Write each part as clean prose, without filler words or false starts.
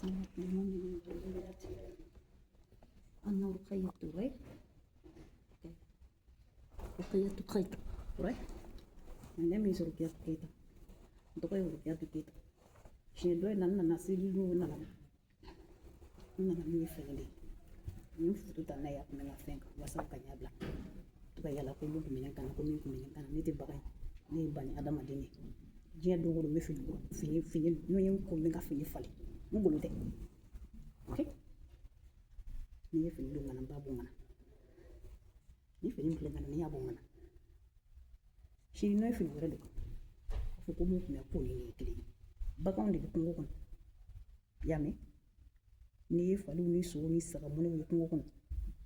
أنا رقية right? Okay. رقية قيطة right? My name is Rukia Keita. Ntoka Rukia Keita. She do nana nasili do nana. Nana mi fendi. Ni futu ta na ya kuma na fenka wasa kanyabla. Tuka yala ko lu kuma kana ko mi kuma kana ni te bagai. Ni bani adama dini. Jiya do go me fini no yen ko mi ka fini fali. Ngulu de. Okay? Ni fini do ngana babu ngana. Ni fini do ngana ni abu ngana. She no fini wala de. Fo ko mo kuma ko ni kili. Bakan de ko ngoko. Yame. Ni falu ni so ni saka mo ni ko ngoko.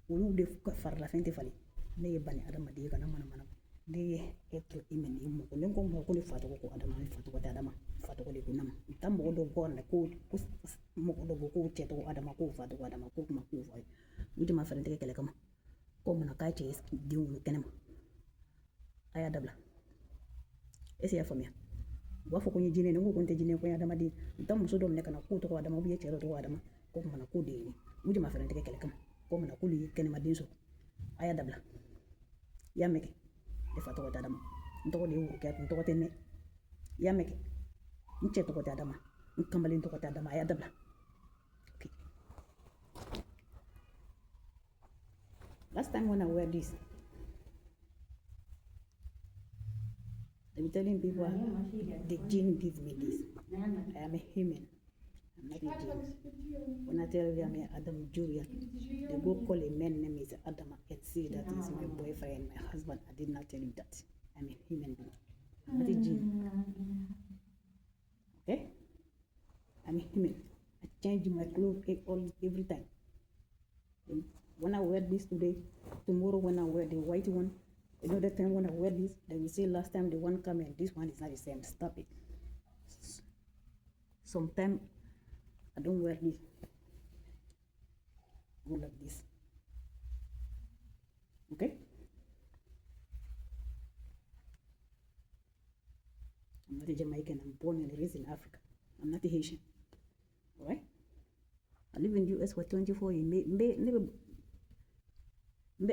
Olu de far la fente fali. Ne bani adama de kana mana mana. De eto imeni mo ko lengo mo ko le fatu ko adama ni fatu ko adama fatu ko le kunama. Tambo do gorna ko mo ko do ko cheto adama ko fatu ko adama ko kuma ko fay. Wuti ma farante kele kama. Ko mana ka che diwu kenema. Aya dabla. Esi ya famia. Wafo kwenye jine ngo konte jine kwenye adama di tamu sodo mneka na ko to adama biye chero to adama ko mana ko de wuti ma farante kele kama. Ko mana ko li kenema dinso. Aya dabla. Ya meke. De fatu ko adama ntoko de wuke ntoko tenne ya meke nche to ko adama nkambali ntoko adama ya dabla. Okay. Last time when I wear this, I'm telling people the gene gives me this. I am a human. I'm not a gene. When I tell them I'm Adam Julian, they go call a man name is Adam and say that is my boyfriend, my husband. I did not tell you that. I'm a human being. I'm not a gene. Okay? I'm a human. I change my clothes every time. And when I wear this today, tomorrow when I wear the white one, another time when I wear this, they will say last time the one came and this one is not the same. Stop it. Sometimes I don't wear this. Go like this. Okay? I'm not a Jamaican. I'm born and raised in Africa. I'm not a Haitian. Alright? I live in the US for 24 years.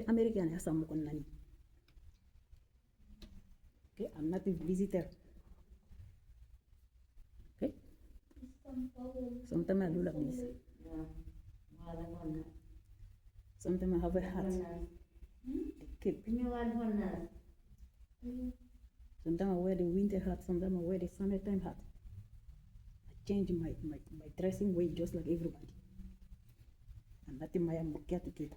American has some nani. Okay? I'm not a visitor. Okay? Sometimes I do like this. Sometimes I have a hat. Sometimes I wear the winter hat. Sometimes I wear the summertime hat. I change my dressing way just like everybody. I'm not in my Amérique.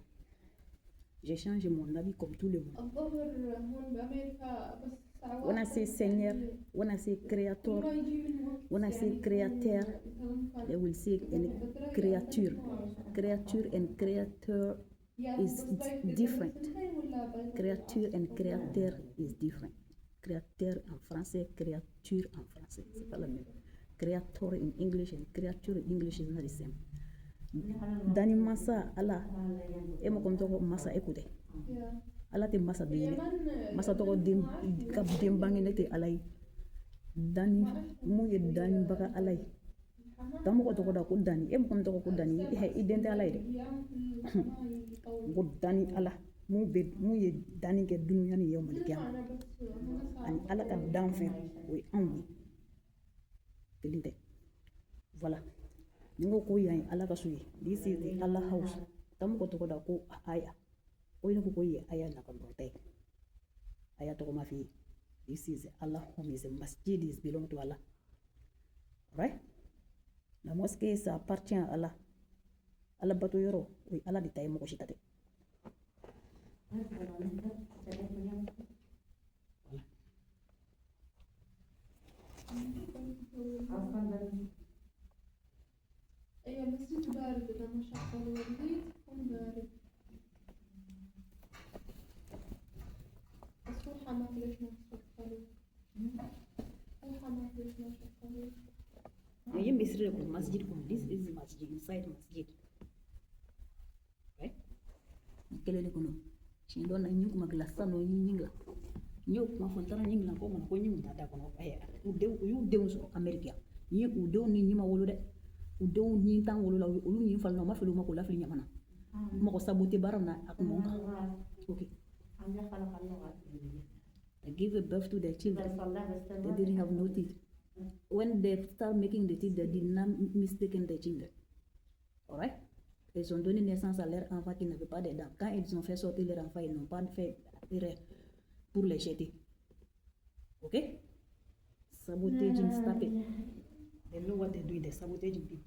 J'ai changé mon habit comme tout le monde. When I say Seigneur, when I say Créateur, when I say Créateur, they will say Créature. Créature and Créateur is different. Créature and Créateur is different. Créateur en français, créature en français, c'est pas la même. Créateur in English and créature in English is not the same. Dani masa ala emo kom toko masa écoute. Ala te masa de masa toko dim kap dim bangene te alay. Dani mu ye dani baka alay. Tamu ko toko da ko dani emo kom toko ko dani he idente alay de. Go dani ala mu ye dani ke dunya ni yom likiam. Ani ala ka danfe we anwi. Kelinte. Voilà. Ningo ko yan ala ka suyi. This is the Allah house. Tamu ko toko da ko aya. O ina ko ye aya na kan protect. Aya to ma fi. This is Allah home is a masjid is belong to Allah. Right? La mosquée ça appartient à Allah. Allah batu yoro. Oui, Allah di tay mo ko shitate. أيوة مسجد بارد إذا ما شغلوا البيت يكون بارد. بس هو حماك ليش ما شغلوا؟ هو حماك ليش ما شغلوا؟ Aye misri ko masjid ko this is masjid inside masjid. Right? Kelele kono. Shindo na nyuko maglasa no nyinga. Nyuko mafontana nyinga ko mo ko nyinga dada kono. Aye. Ude so America. Nyi ude ni nyima wolo de. u denw ɲin tan wolola olu ɲin falina u ma fili u ma k'u lafili ɲama na mɔgɔ sabote baara na a kun kan ok I give birth to their children they didn't have no teeth when they start making the teeth they did not mistaken their children alright ils ont donné naissance à leur enfant qui n'avait pas de dents quand ils ont fait sortir leur enfant ils n'ont pas fait erreur pour les jeter ok sabotaging stop it they know what they're doing they're sabotaging people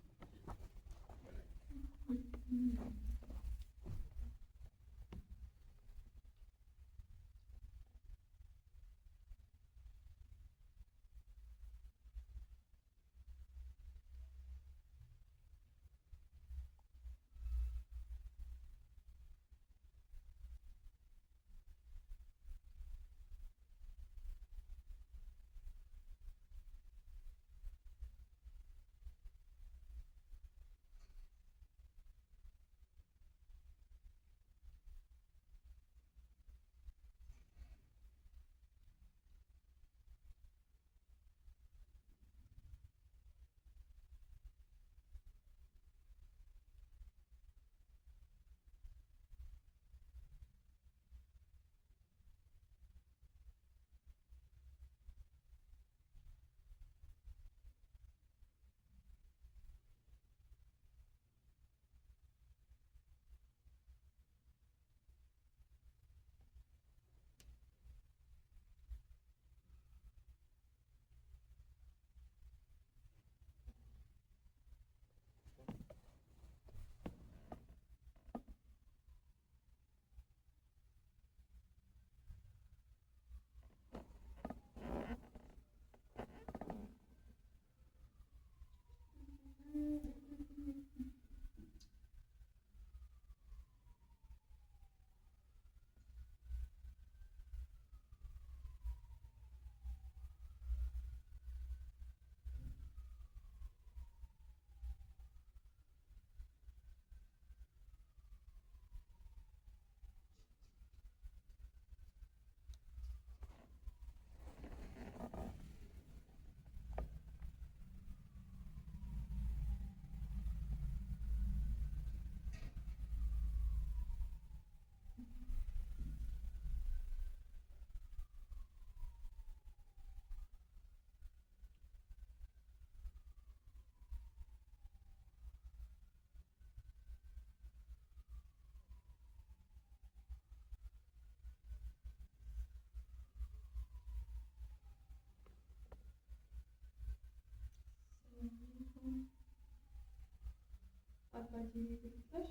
Ablacığım yedikler.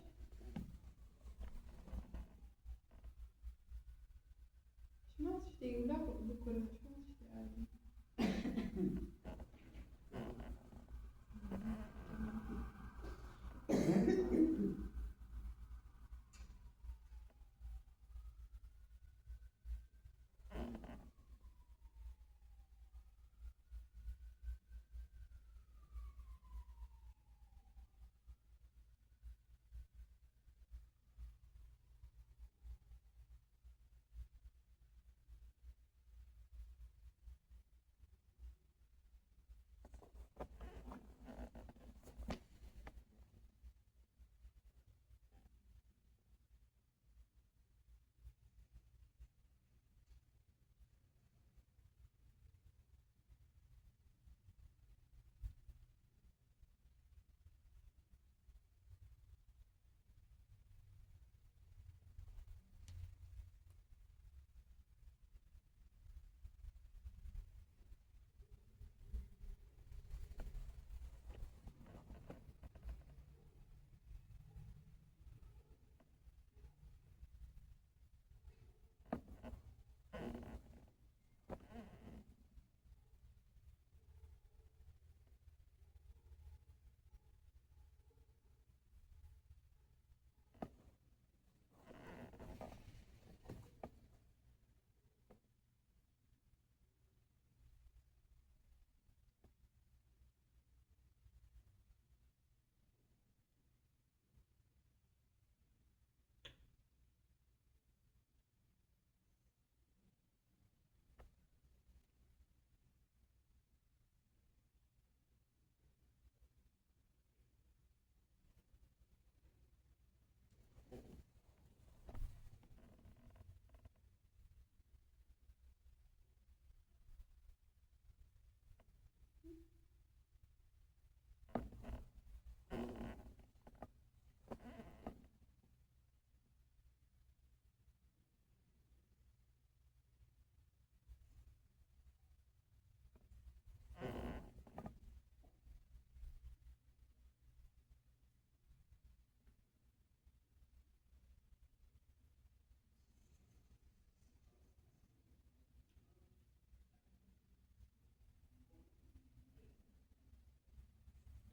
Schmatz stehen, da bekommen Schmatz stehen.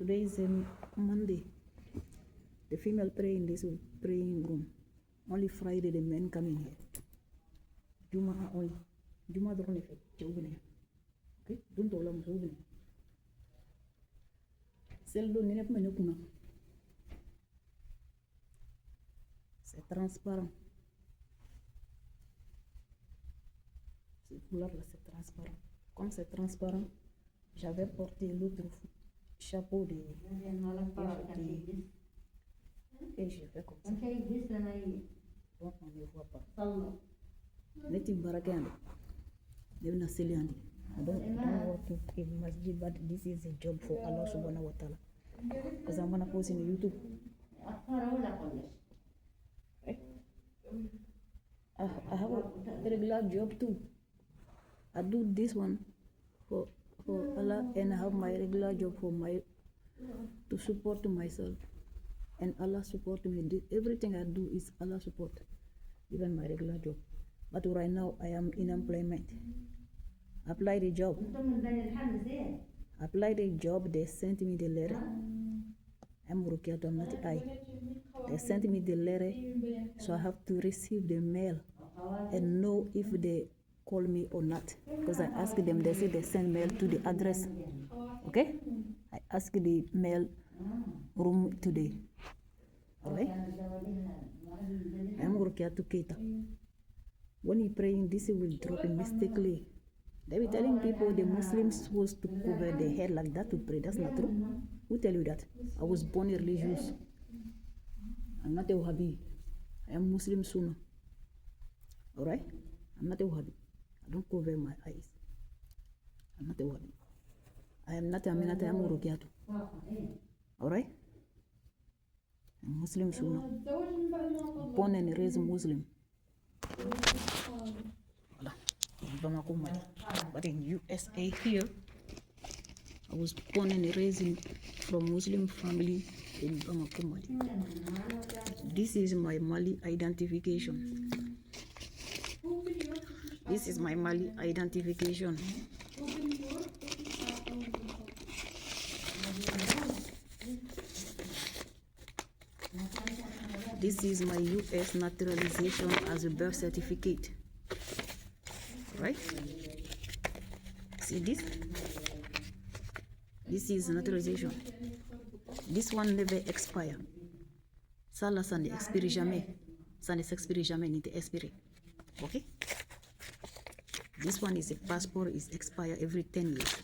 Today is Monday. The female pray in this praying room. Only Friday the men come in here. Juma only. Juma don't effect. Okay? Don't tell them so. Celle do nene kuma nekuna. C'est transparent. C'est couleur là, c'est transparent. Comme c'est transparent, j'avais porté l'autre chapeau de et je fais comme ça. Donc on ne voit pas. Let him barakandi. Never na seliandi. I don't want to give masjid, but this is a job for Allah subhanahu wa ta'ala. Because I'm gonna post in YouTube. I have a regular job too. I do this one for Allah, and I have my regular job to support myself, and Allah support me. Everything I do is Allah support, even my regular job. But right now I am in employment. Apply the job. They sent me the letter. I'm Rukiato, I'm not I. They sent me the letter, so I have to receive the mail and know if they call me or not. Because I asked them, they say they send mail to the address. Okay? I asked the mail room today. Alright? I'm Rukiato Keita. When you praying, this will drop in mistakenly. They be telling people the Muslims supposed to cover their head like that to pray. That's not true. Who tell you that? I was born religious. I'm not a Wahhabi. I am Muslim Sunnah. Alright? I'm not a Wahhabi. I don't cover my eyes. I'm not a Wahhabi. I am not a Aminata, I am Rukiatu. Alright? I'm Muslim Sunnah. Born and raised Muslim. But in USA here, I was born and raised from Muslim family in Bamako, Mali. This is my Mali identification. This is my Mali identification. This is my US naturalization as a birth certificate. Right? See this? This is naturalization. This one never expire. Ça là, ça n'expire jamais. Ça ne s'expire jamais, ni expire. Okay? This one is a passport, is expire every 10 years.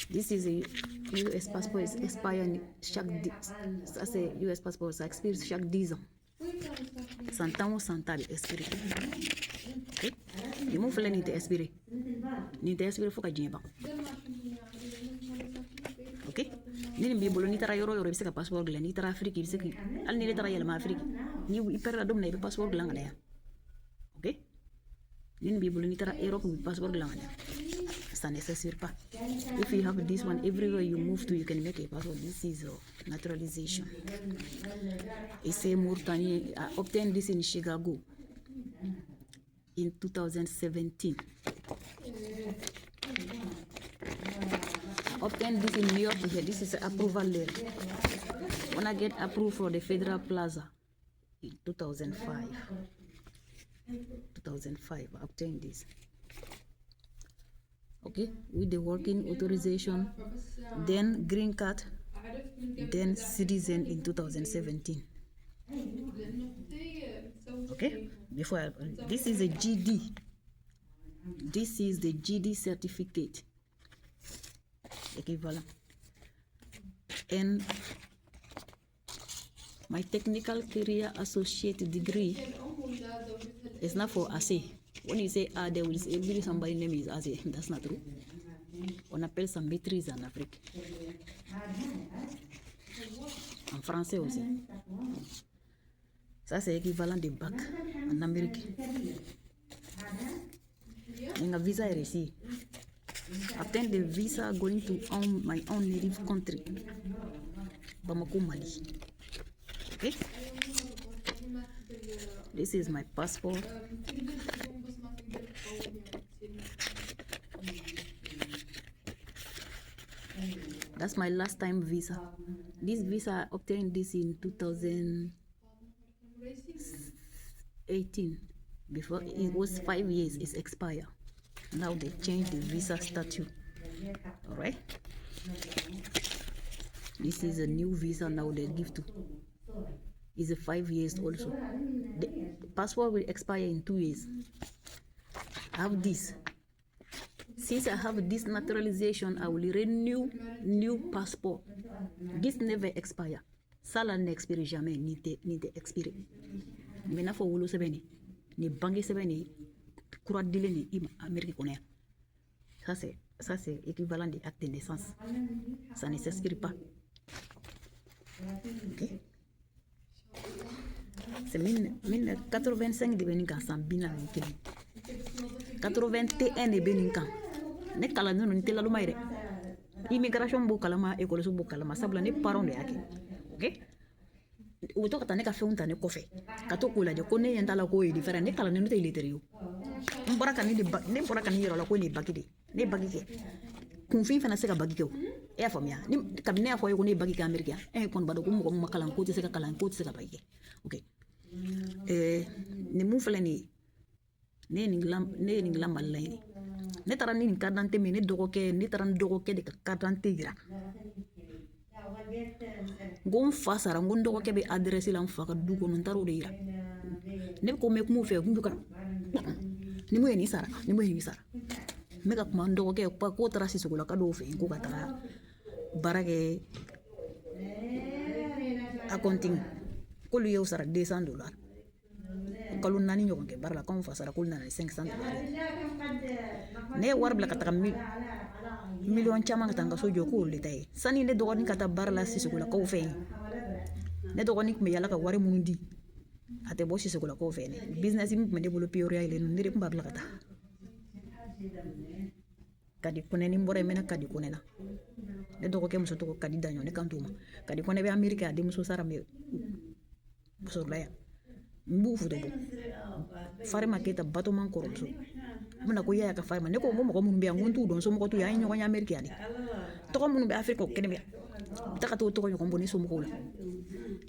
This is a US passport, is expire chaque 10. Ça c'est US passport, ça expire chaque 10 ans. 100 ans ou 100 ans expire. Okay? You move for ni te expire. Ni te expire faut que tu okay? Ni mbi bolo ni tara yoro yoro bisa ka passeport gla ni tara Afrique bisa ki al ni tara yela ma Afrique ni ipera dum na be passeport gla ngada ya. Okay? Ni mbi bolo ni tara Europe bi passeport gla ngada. Ça ne s'assure pas. If you have this one everywhere you move to, you can make a passport. This is naturalization. Issei Murtani obtained this in Chicago in 2017. Obtained this in New York here. This is an approval letter. When I get approved for the Federal Plaza in 2005. 2005, I obtained this. Okay, with the working authorization, then green card, then citizen in 2017. Okay, this is a GD. This is the GD certificate equivalent. And my technical career associate degree is not for ASE. When you say they will say somebody's name is ASE. That's not true. On appelle ça maîtrise en Afrique. En français aussi. Ça c'est équivalent de bac en Amérique. And a visa is received. Obtain the visa going to my own native country, Bamako, Mali. Okay? This is my passport. That's my last time visa. This visa, I obtained this in 2018. Before, it was 5 years, it's expired. Now they changed the visa statute. All right. This is a new visa now they give to. It's a 5 years also. The passport will expire in 2 years. I have this. Since I have this naturalization, I will renew new passport. This never expire. Ça là n'expire jamais, ni te expire. Maintenant faut wolo sebeni, ni bangi sebeni, kura dile ni im Amérique connaît. Ça c'est équivalent de acte de naissance. Ça ne s'expire pas. Ok. C'est 1985 de benin kan san bina ni kelen. 81 de benin kan. Ne kala nunu ni tela lumai de. Immigration bo kalama école so bo kalama sabla ne parents de yake. Ok. O to kata ne ka feunta ne kofe. Ka to kula de ko ne yanta la ko e different ne kala ne no te iliterio. Mbora kan ni ne mbora kan yero la ko ni bakide. Ne bagike. Kunfin fana se ka bagike o. E famia. Ni kabine afo ko ne bagike America. Kon bado ko mo makalan ko te se ka kalan ko te se ka bagike. Ok. Ne mu fele ni ne ni nglam balai. Ne tara ni kadante me ne dogo ke ne tara dogo ke de kadante gira. Gon fa sara gon dogo ke be adresse la mfa ka du ko ntaro de ira. Ne ko me kumu fe kunju kan. Ni mu ni sara me ka kuma dogo ke pa ko tara siso la ka do fe ko ka tara barake accounting ko lu yo sara $200. Kalau nani ñogon ke barla comme fa sara ko nana $500. Ne war bla ka taka million chama ka tanga sojo ko le tay sani ne dogoni kata barla sisugula ko fe ne dogoni me yala ka wari mundi ate bo sisugula ko fe ne business mi me développer ori ile ne rek mbabla kata kadi kuneni mbore mena kadi kunena ne dogo ke muso to kadi danyo ne kantuma kadi kone be America de muso sara me muso laya mbu fudo fare maketa bato man koromso muna ko yaya ka fare man ne ko mo ko mun biya ngontu don so mo ko tu ya nyogo nya America ni to ko mun be Afrique ko kene biya taka to ko nyoko mboni so mo ko la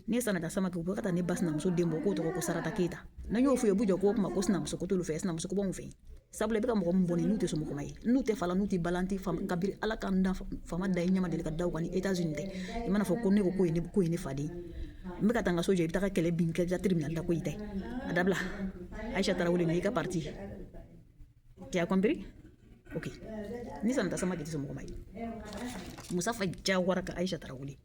ne sana da sama ko kata ne basna muso dembo ko to ko sarata kita na nyo fu yobu joko ma ko sna muso ko to lu fes na muso ko bon fe sabule be ka mo ko mboni nute so mo ko mai nute fala nuti balanti fam kabir ala kan da fama da nyama de ka daw kan États-Unis de imana fo ko ne ko ni fadi me ka tanga soje bitaka kele bin ke tribunal da ko ite adabla Aisha Tarawele ni ka parti tu as compris ok ni sana sama kiti somo mai Musafa Jawara ka Aisha Tarawele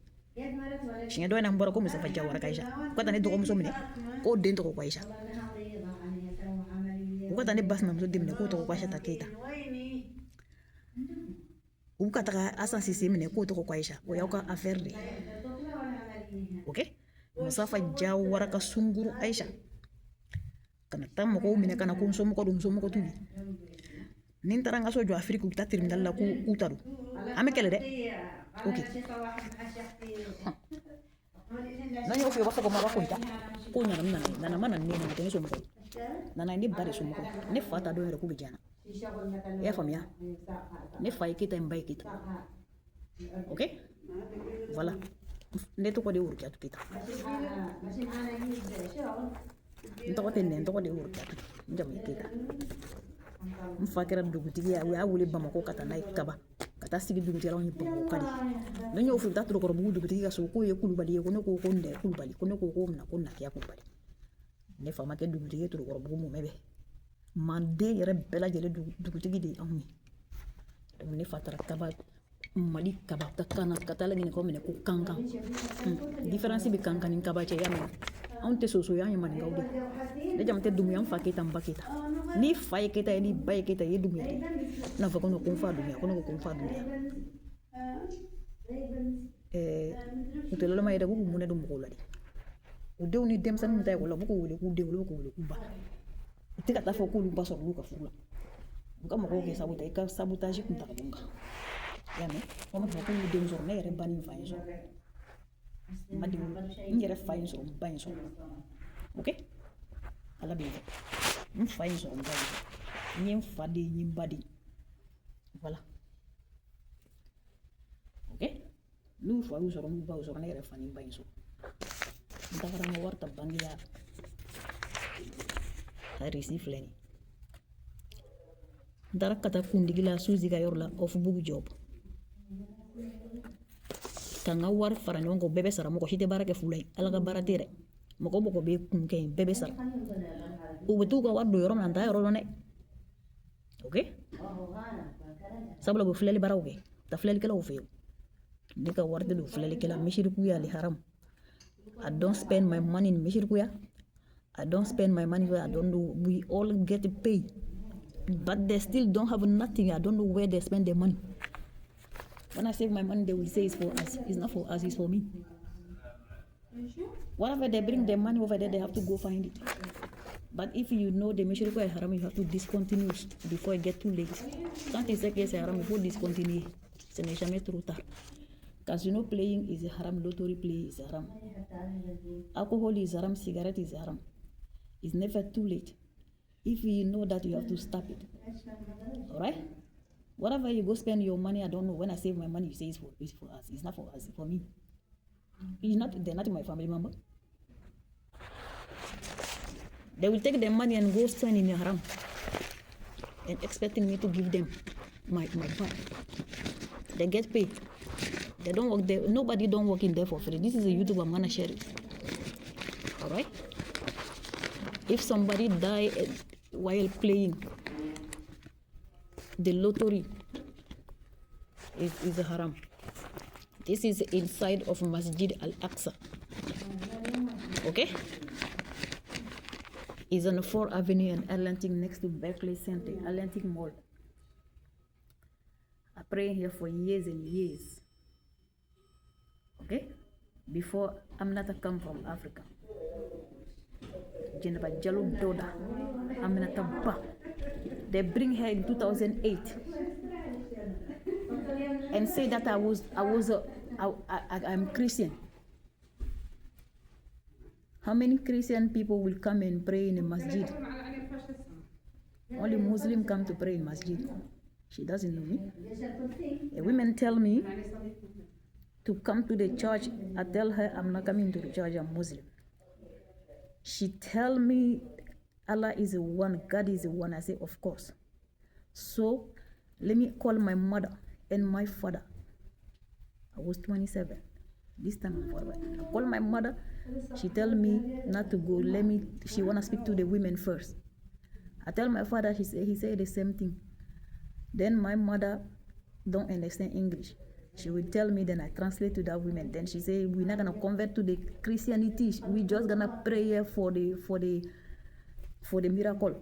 shinga do na mbora ko Musafa Jawara ka Aisha ko tane do ko muso mine ko dento ko Aisha ko tane basna muso dimne ko to ko Aisha taketa ukataka asan sisi mine ko to ko Aisha o yauka affaire de ok Musafa Jawara ka sunguru Aisha kana tammo ko mine kana kun somo ko dum somo ko tubi nin taranga sojo Afrique ku tatir ndalla ku utaru ame kele de ok nani ofi wako ko mabako ita ko nyana mina nana mana ni na tene somo ko nana ni bare somo ko ne fata do ku bijana ya famia ne fay kita mbay kita ok voilà ne to ko de urki atu kita ntoko de urki atu njam kita mfakira dugutigi ya wuli Bamako kata na kaba kata sigi dugutigi la nyipo kadi no nyo fu tatro ko bugu dugutigi ka so ko ye kulubali ko ne ko nde kulubali ko ne ko na ko na kiya kulubali ne fama ke dugutigi to ko bugu mo mebe mande yere bela jele dugutigi de ammi dum ne fatara kaba mali kaba takana kata la ngene ko mene ko kanka différence bi kanka ni kaba che yamma on te so ya nyama ngawde de jamte dum yam fakita mbakita ni faye kita ni baye kita ye dum yadi na fa kono ko fa dum ya kono ko fa dum ya utelo la mayda bugu mun dum ko ladi o dew ni dem san mutay ko la bugu wule ku dew ko wule ku ba tika ta fa ko lu basor lu ka fula ngam ko ke sabotage ka sabotage ku ta bunga yame ko mo ko lu dem zor ne yere bani fa so madi ngere fa so ban so ok ala bi mfa so mbali nyim fadi nyim badi voilà ok N'u fa y'u sɔrɔ n'u ba y'u sɔrɔ ne yɛrɛ fa ni ba in so n tagara n ka wari ta bangi la a risi filɛ nin n taara ka taa kundigi la Suzi ka yɔrɔ la off-book job ka n ka wari fara ɲɔgɔn kan o bɛɛ bɛ sara mɔgɔ si tɛ baara kɛ fu la yen ala ka baara tɛ dɛ mɔgɔ mɔgɔ bɛ kun kɛ yen bɛɛ bɛ sara u bɛ t'u ka wari don yɔrɔ min na n t'a yɔrɔ dɔn dɛ ok sabula u bɛ filɛli baaraw kɛ ta filɛlikɛlaw fɛ yen ne ka wari tɛ don filɛlikɛla misirikuya ali haram I don't spend my money in misirikuya I don't spend my money where I don't know we all get paid but they still don't have nothing I don't know where they spend their money when I save my money they will say it's for us it's not for us it's for me whatever they bring their money over there they have to go find it but if you know the misirikuya haram you have to discontinue before it get too late quand tu sais que c'est haram il faut discontinuer ce n'est jamais trop tard. Casino playing is haram, lottery play is haram. Alcohol is haram, cigarette is haram. It's never too late. If you know that you have to stop it. Alright? Whatever you go spend your money, I don't know. When I save my money, you say it's for us. It's not for us, it's for me. They're not my family member. They will take their money and go spend in haram. And expecting me to give them my part. They get paid. They don't work there. Nobody don't work in there for free. This is a YouTube. I'm gonna share it. All right. If somebody die while playing, the lottery is a haram. This is inside of Masjid Al-Aqsa. Okay. It's on 4th Avenue and Atlantic next to Berkeley Center, Atlantic Mall. I pray here for years and years. Okay? Before Aminata come from Africa. Jennifer Jallo Doda. Aminata Ba. They bring her in 2008 and say that I'm Christian. How many Christian people will come and pray in a masjid? Only Muslim come to pray in masjid. She doesn't know me. The women tell me to come to the church. I tell her I'm not coming to the church, I'm Muslim. She tell me Allah is the one, God is the one. I say, of course. So let me call my mother and my father. I was 27. This time I'm forward. I call my mother. She tell me not to go. She wanna speak to the women first. I tell my father. He say the same thing. Then my mother don't understand English. She will tell me, then I translate to that woman. Then she say, we're not gonna convert to the Christianity. We just gonna pray for the miracle.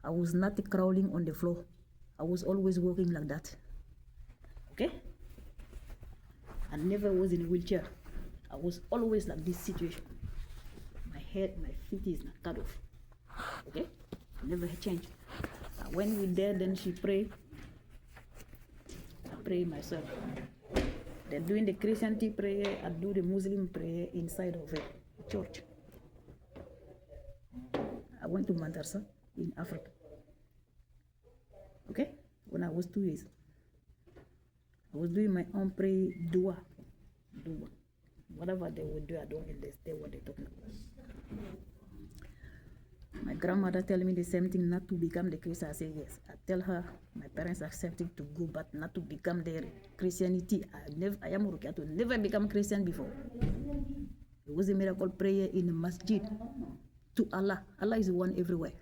I was not crawling on the floor. I was always walking like that. Okay? I never was in a wheelchair. I was always like this situation. My head, my feet is not cut off. Okay? Never changed. When we there, then she pray. I pray myself. They're doing the Christianity prayer. I do the Muslim prayer inside of a church. I went to Mandarsa in Africa. Okay? When I was 2 years. I was doing my own prayer, dua. Whatever they would do, I don't understand what they're talking about. My grandmother tell me the same thing, not to become the Christian. I say yes. I tell her my parents accepted to go, but not to become their Christianity. I am Rukiato, never become Christian before. It was a miracle prayer in the masjid to Allah. Allah is one everywhere.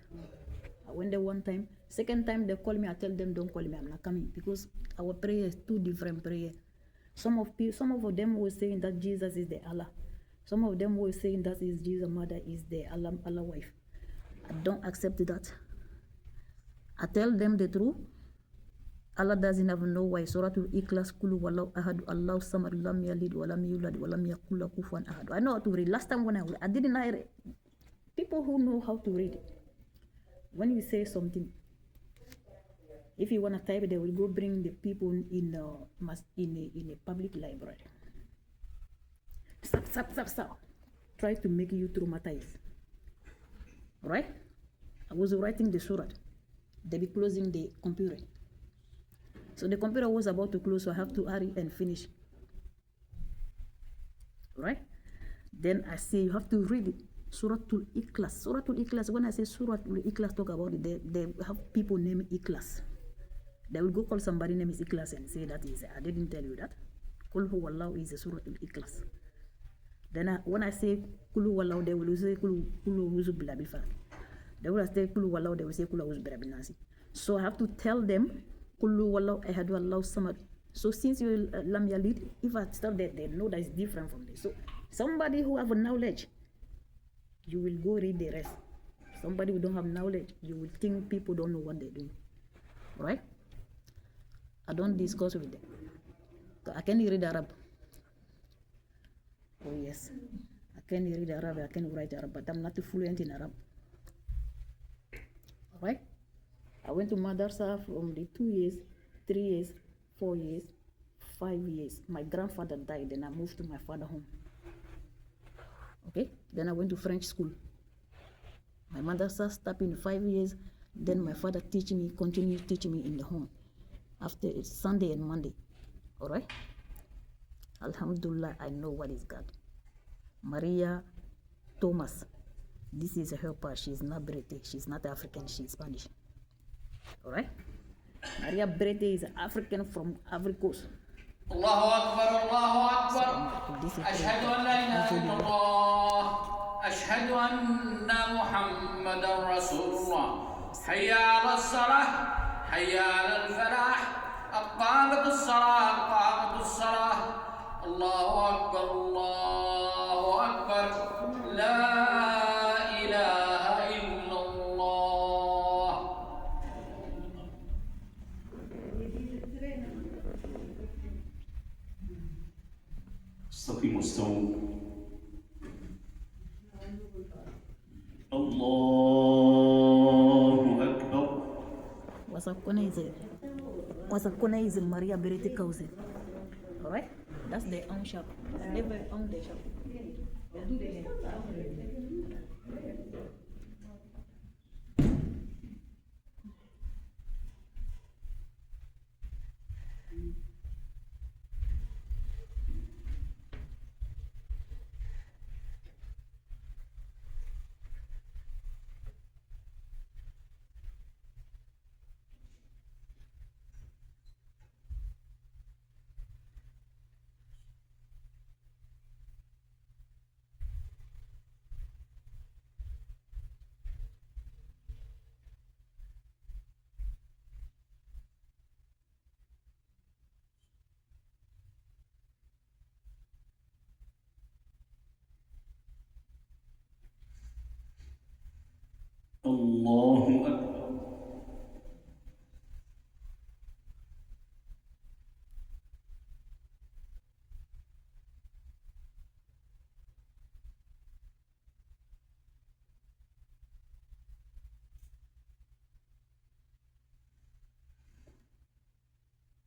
I went there one time. Second time they call me, I tell them don't call me, I'm not coming, because our prayer is two different prayer. Some of them were saying that Jesus is the Allah. Some of them were saying that is Jesus' mother is the Allah wife. I don't accept that. I tell them the truth. Allah doesn't have no way. Suratul Ikhlas, Kulu Wallahu Ahad, Allahu Samad, Lam Yalid, Walam Yulad, Walam Yakul Lahu Kufuwan Ahad. I know how to read. Last time when I didn't know. People who know how to read, when you say something, if you want to type it, they will go bring the people in a public library. Stop. Try to make you traumatized. Right? I was writing the surah. They be closing the computer. So the computer was about to close, so I have to hurry and finish. right? Then I say you have to read it. Suratul Ikhlas. Suratul Ikhlas, when I say Suratul Ikhlas, talk about it, they have people named Ikhlas. They will go call somebody name is Ikhlas and say that is, I didn't tell you that. Qul huwallahu is a Suratul Ikhlas. Then when I say Kulu Wallahu, they will say Kulu Wuzu Bilabifak. They will say Kulu Wallahu, they will say Kulu Wuzu Bilabinasi. So I have to tell them Kulu Wallahu Ahadu Allahu Samad. So since you Lam Yalid, if I start that, they know that it's different from this. So somebody who have a knowledge, you will go read the rest. Somebody who don't have knowledge, you will think people don't know what they're doing. Right? I don't discuss with them. I can read Arab. Oh yes, I can read Arab, I can write Arab, but I'm not fluent in Arab. Alright? I went to madrasa from the 2 years, 3 years, 4 years, 5 years. My grandfather died, then I moved to my father's home. Okay? Then I went to French school. My madrasa stopped in 5 years, then my father continued teaching me in the home after Sunday and Monday. Alright? Alhamdulillah, I know what is God. Maria Thomas, this is her part. She's not British, she's not African, she's Spanish. Alright? Maria Brete is African from Ivory Coast. Allahu Akbar, Allahu Akbar. Ashhadu an la ilaha illallah. Ashhadu anna Muhammadan Rasulullah. Hayya ala salah. Hayya ala al-falah. Aqamatu salah. Aqamatu salah. Allahu Akbar, Allahu Akbar. La ilaha illallah. استقيموا استووا الله أكبر. Wasakuna is Maria Berete Kauze. Alright? That's their own shop. They own their shop. الله أكبر.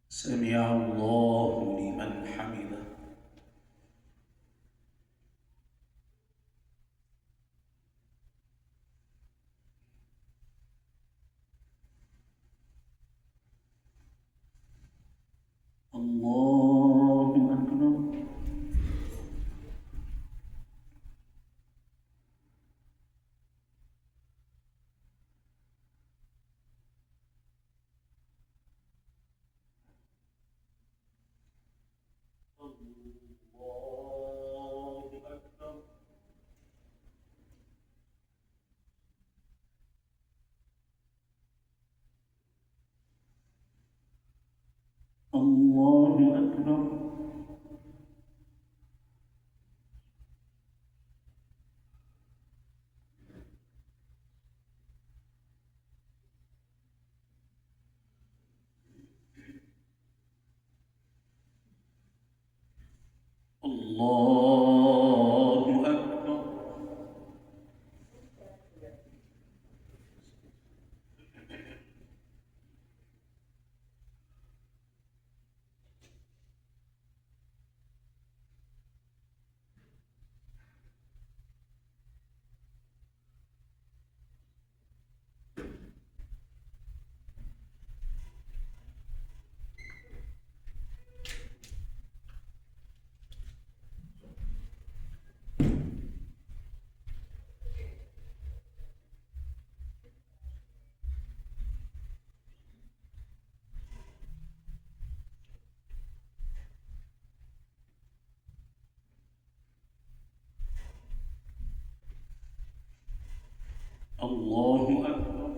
سمع الله لمن حمده. الله أكبر. الله أكبر. الله أكبر. الله أكبر. الله أكبر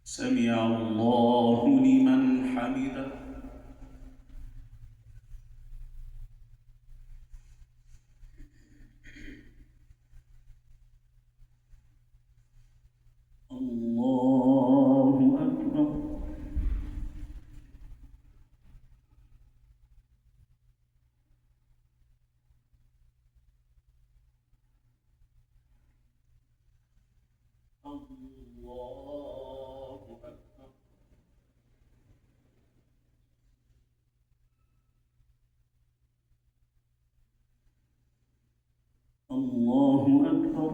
سمع الله لمن حمده الله أكبر الله أكبر الله أكبر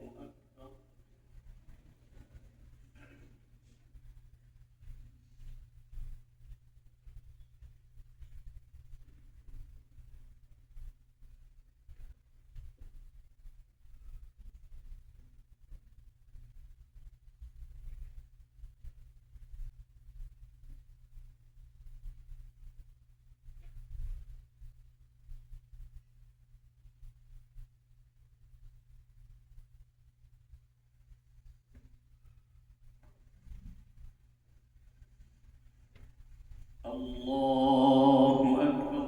الله أكبر الله أكبر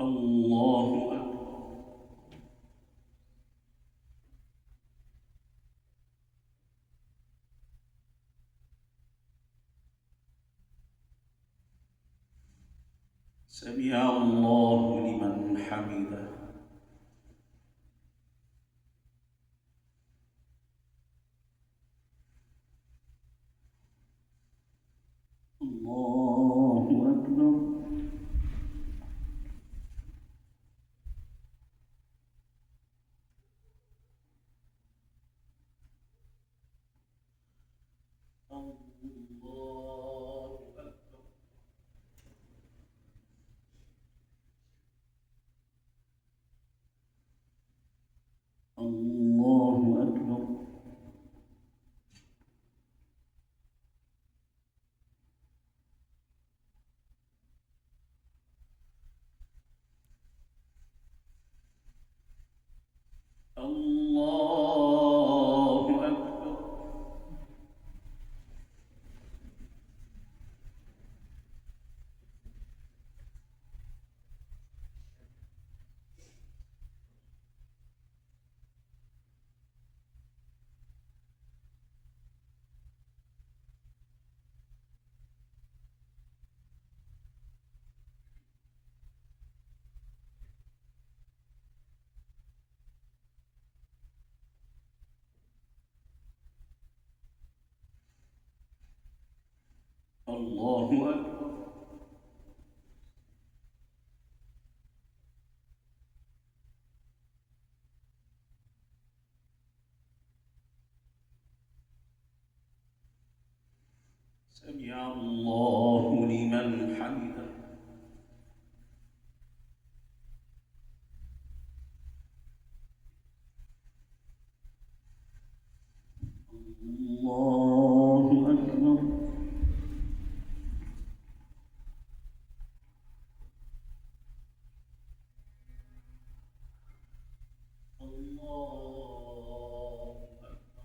الله أكبر سمع الله لمن حمده الله أكبر الله أكبر الله أكبر الله أكبر الله أكبر سمع الله لمن حمده الله أكبر الله أكبر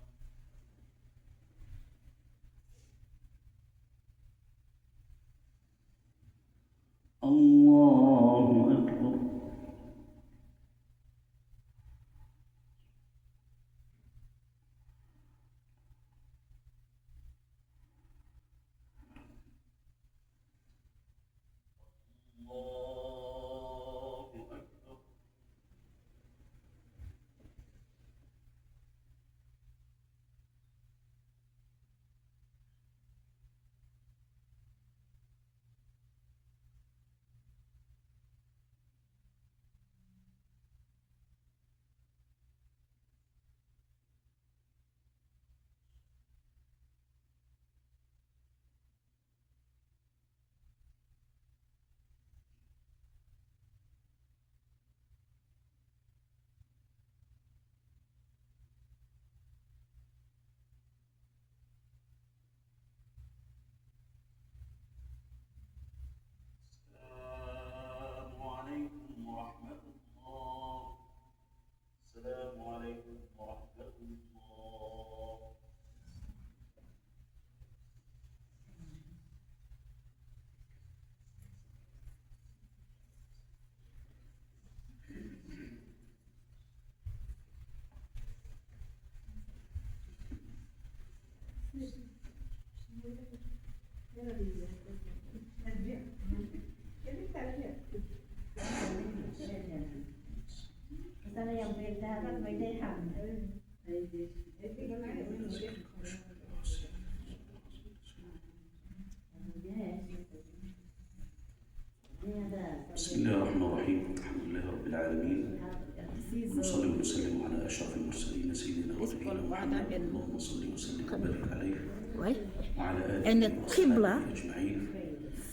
Sana yang beda kan beda ham. بسم الله الرحمن الرحيم الحمد لله رب العالمين ونصلي ونسلم على اشرف المرسلين سيدنا ونبينا محمد اللهم صل وسلم وبارك عليه Right? وعلى And اله the وصحبه Qibla اجمعين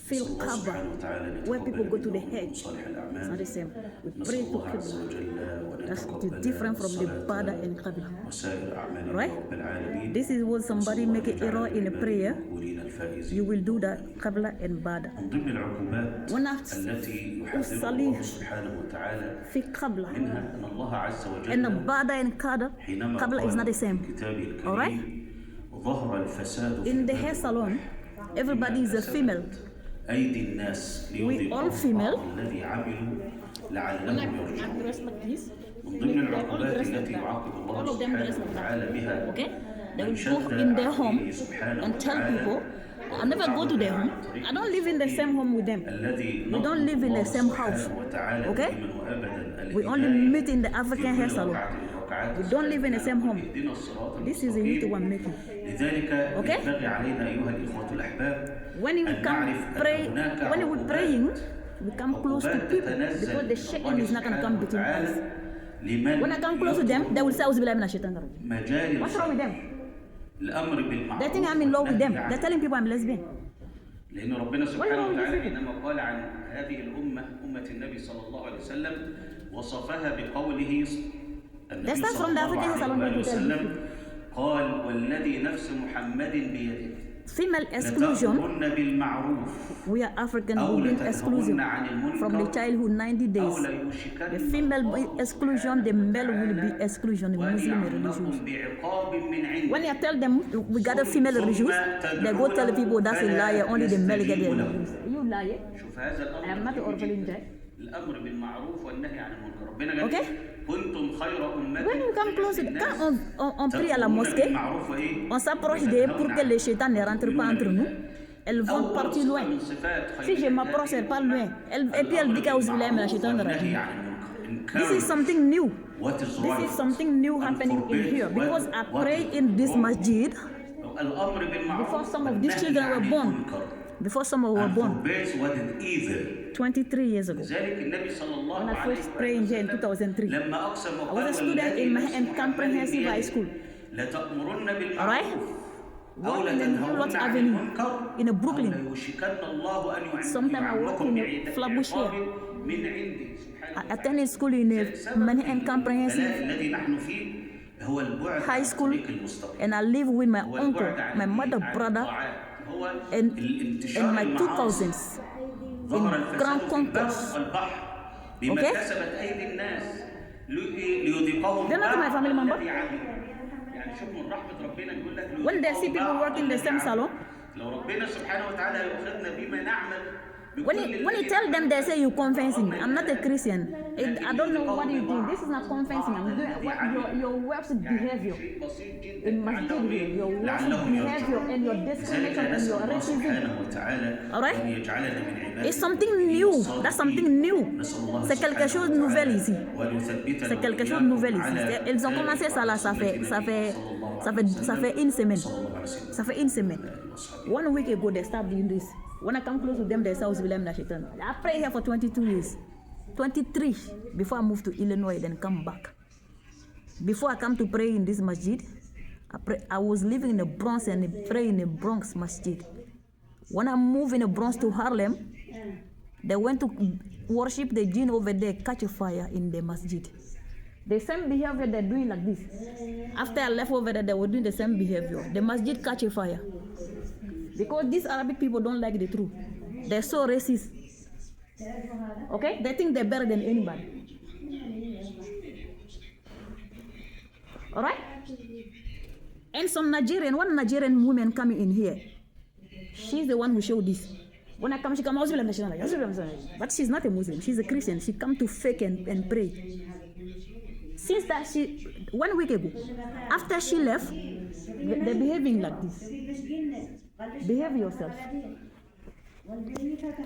feel نسأل الله Kaaba سبحانه وتعالى أن where people go to the يتقبل Hajj. صالح It's not الاعمال the same. We نسأل pray to الله عز Qibla. وجل That's وأن different from the الصلاة Bada and Qibla. وسائر أعمالنا Right? رب العالمين This is what somebody نسأل الله make an أن error in a يجعلنا prayer. من المقبولين الفائزين. You will do that Qibla and Bada. من ضمن العقوبات When التي يحذرها أصلي الله سبحانه وتعالى في Qibla منها أن الله عز and the وجل Bada and حينما Qibla is not the قال same. في كتابه Alright? الكريم ظهر الفساد في In the البر hair salon, والبحر everybody is a بما female. كسبت أيدي الناس We all ليذيقهم female. بعض الذي عملوا لعلهم يرجعون. dressed like this. من ضمن العقوبات التي يعاقب الله All of them dressed سبحانه like وتعالى بها Okay? They من will شد go in their عن home دينه سبحانه and tell وتعالى people, I never go to their home. I don't live in the same home with them. الذي We don't live in the same house. Okay? We only meet in the African hair salon. We don't live in the same home. This is a YouTube I'm making. لذلك Okay? ينبغي علينا أيها الإخوة الأحباب When we أن come نعرف أن pray, هناك when we're praying, we come close to عقوبات people تتنزل because the shaitan is not going to come between us. لمن When I come close to them, they will say, "Auzu billahi minash shaitanir rajim." مجال What's wrong with them? الأمر بالمعروف They think I'm in love with them. والنهي They're عن telling people I'm lesbian. لأن ربنا سبحانه wrong with وتعالى these people? حينما قال عن هذه الأمة أمة النبي صلى الله عليه وسلم وصفها بقوله النبي That's not صلى from the الله African عليه salon وآله that we tell وسلم قال والذي نفس محمد بيده Female exclusion, لتأمرن بالمعروف we are African, أو we've been لتنهون exclusion عن المنكر from the childhood 90 days. أو ليوشكن The female exclusion, the male will be exclusion in Muslim religions. ويعمكم بعقاب من عنده. When you tell them we got a female religions, they go tell people that's a liar, only the male get their religions. You liar. شوف هذا الأمر I am not orphan. الأمر بالمعروف والنهي عن المنكر. ربنا قال Okay? كنتم خير أمة When you come close, للناس quand on prie à la تأمرون mosquée, بالمعروف وإيه؟ on s'approche d'eux pour que les chétans ne rentrent pas entre nous. Elles vont partir loin. من صفات Si خير je m'approche, elle part loin. Et puis elle dit qu'Auzu billahi minash shaitanir والنهي rajim. عن المنكر. This is something new. What is This right is something new and happening in forbid here because I what pray is in this wrong. masjid الأمر بالمعروف before some of these والنهي children عن were born. المنكر. Before some were And born, forbids what is evil. 23 years ago. لذلك النبي صلى الله When I عليه first prayed here in 2003. لما أقسم I وقال was a student والذي in نفس Mahan محمد Comprehensive High بيده School. لتأمرن Alright? بالمعروف أو Work in the لتنهون Lot عن Avenue المنكر in أو Brooklyn. ليوشكن الله أن Sometime I work يعمكم in Flatbush here. بعقاب من عندي سبحانه I attended school in Manhattan Comprehensive الذي نحن فيه هو البعد High عن School, طريق المستقيم. and I live with my هو uncle, البعد عن my mother, عن brother, الطاعات. هو and الانتشار my two المعاصي. cousins. ظهر in الفساد Grand في البر Concourse. والبحر بما Okay? كسبت أيدي الناس ليذيقهم They're not my family member. الذي عملوا. يعني شوف من رحمة ربنا يقول لك When they see people work in the same salon, لو ربنا سبحانه وتعالى يؤخذنا بما نعمل when you tell them, they say you convincing me. I'm not a Christian. I don't know what you do. This is not convincing. I'm doing what your worship behavior in masjid here, your worship behavior and your discrimination and your racism. Alright? It's something new. That's something new. C'est quelque chose de nouvel ici. C'est quelque chose de nouvel ici. Ils ont commencé ça là, ça fait une semaine. Ça fait une semaine. 1 week ago, they started doing this. When I come close to them, they say, "Auzu billahi minash shaitanir rajim." I pray here for 22 years. 23 before I moved to Illinois, then come back. Before I come to pray in this masjid, I was living in the Bronx and pray in the Bronx masjid. When I moved in the Bronx to Harlem, they went to worship the jinn over there, catch a fire in the masjid. The same behavior they're doing like this. After I left over there, they were doing the same behavior. The masjid catch a fire. Because these Arabic people don't like the truth. They're so racist. Okay? They think they're better than anybody. Alright? And some one Nigerian woman coming in here. She's the one who showed this. When I come, she comes, but she's not a Muslim. She's a Christian. She come to fake and pray. Since that 1 week ago, after she left, they're behaving like this. Behave yourself.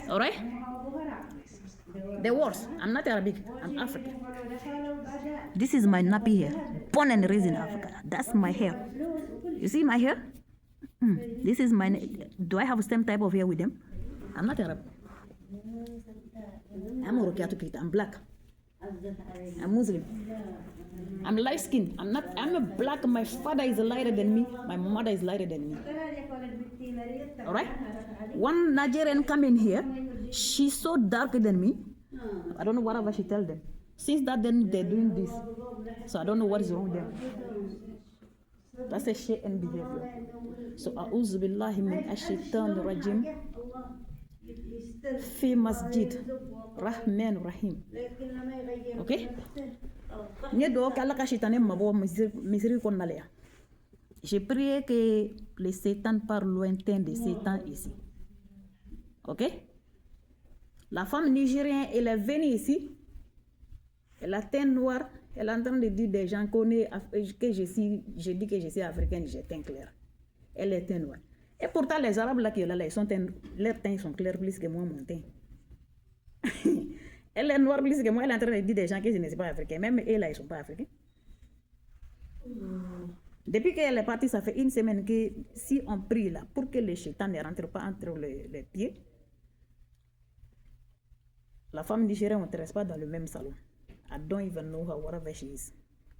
All right? The words. I'm not Arabic. I'm African. This is my nappy hair. Born and raised in Africa. That's my hair. You see my hair? This is my... Do I have the same type of hair with them? I'm not Arab. I'm Orokiatu Keita. I'm black. I'm Muslim. I'm light skinned. I'm a black. My father is lighter than me. My mother is lighter than me. All right? One Nigerian come in here. She's so darker than me. I don't know whatever she tell them. Since that, then they're doing this. So I don't know what is wrong with them. That's a shit and behavior. So a'udhu billahi min ash-shaytan rajim. Fi masjid Rahman Rahim. Okay? J'ai prié que les Satan par lointain de Satan ici. Ok? La femme nigérienne, elle est venue ici. Elle a teint noir. Elle est en train de dire des gens que je dis que je suis africaine, j'ai teint clair. Elle est teint noir. Et pourtant, les Arabes là qui sont là, leurs teints sont clairs plus que moi, mon teint. Elle est noire plus que moi. Elle est en train de dire des gens que je ne suis pas africain. Même eux là, ils ne sont pas africains. Depuis qu'elle est partie, ça fait une semaine que si on prie là, pour que le shaitan ne rentre pas entre les pieds, la femme nigérienne ne reste pas dans le même salon. I don't even know her, whatever she is.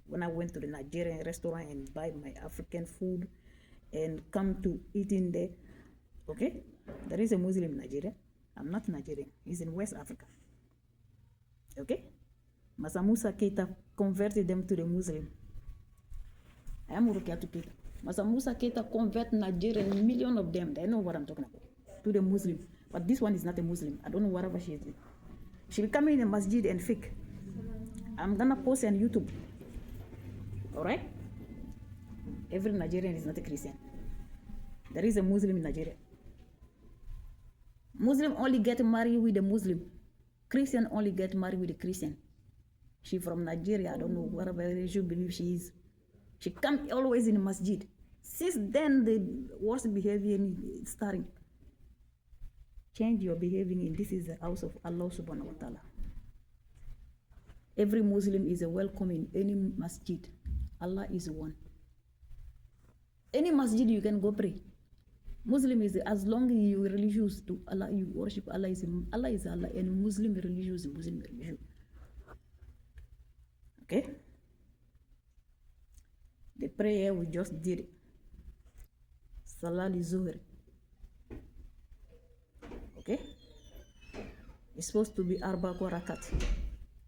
When I went to the Nigerian restaurant and buy my African food and come to eating there, okay? There is a Muslim in Nigeria. I'm not Nigerian. He's in West Africa. Okay? Massa Musa Keita converted them to the Muslim. I am Rukiatu Keita. Massa Musa Keita convert Nigerian, million of them. They know what I'm talking about. To the Muslim. But this one is not a Muslim. I don't know whatever she is. She will come in a masjid and fake. I'm gonna post on YouTube. Alright? Every Nigerian is not a Christian. There is a Muslim in Nigeria. Muslim only get married with a Muslim. Christian only get married with a Christian. She from Nigeria. I don't know whatever religion believe she is. She come always in the masjid. Since then, the worst behavior is starting. Change your behavior. In this is the house of Allah subhanahu wa ta'ala. Every Muslim is a welcome in any masjid. Allah is one. Any masjid you can go pray. Muslim is as long as you religious to Allah, you worship Allah is Allah, and Muslim religious is Muslim religion. Okay? The prayer we just did. Salah al-Zuhr. Okay? It's supposed to be Arba Rakat.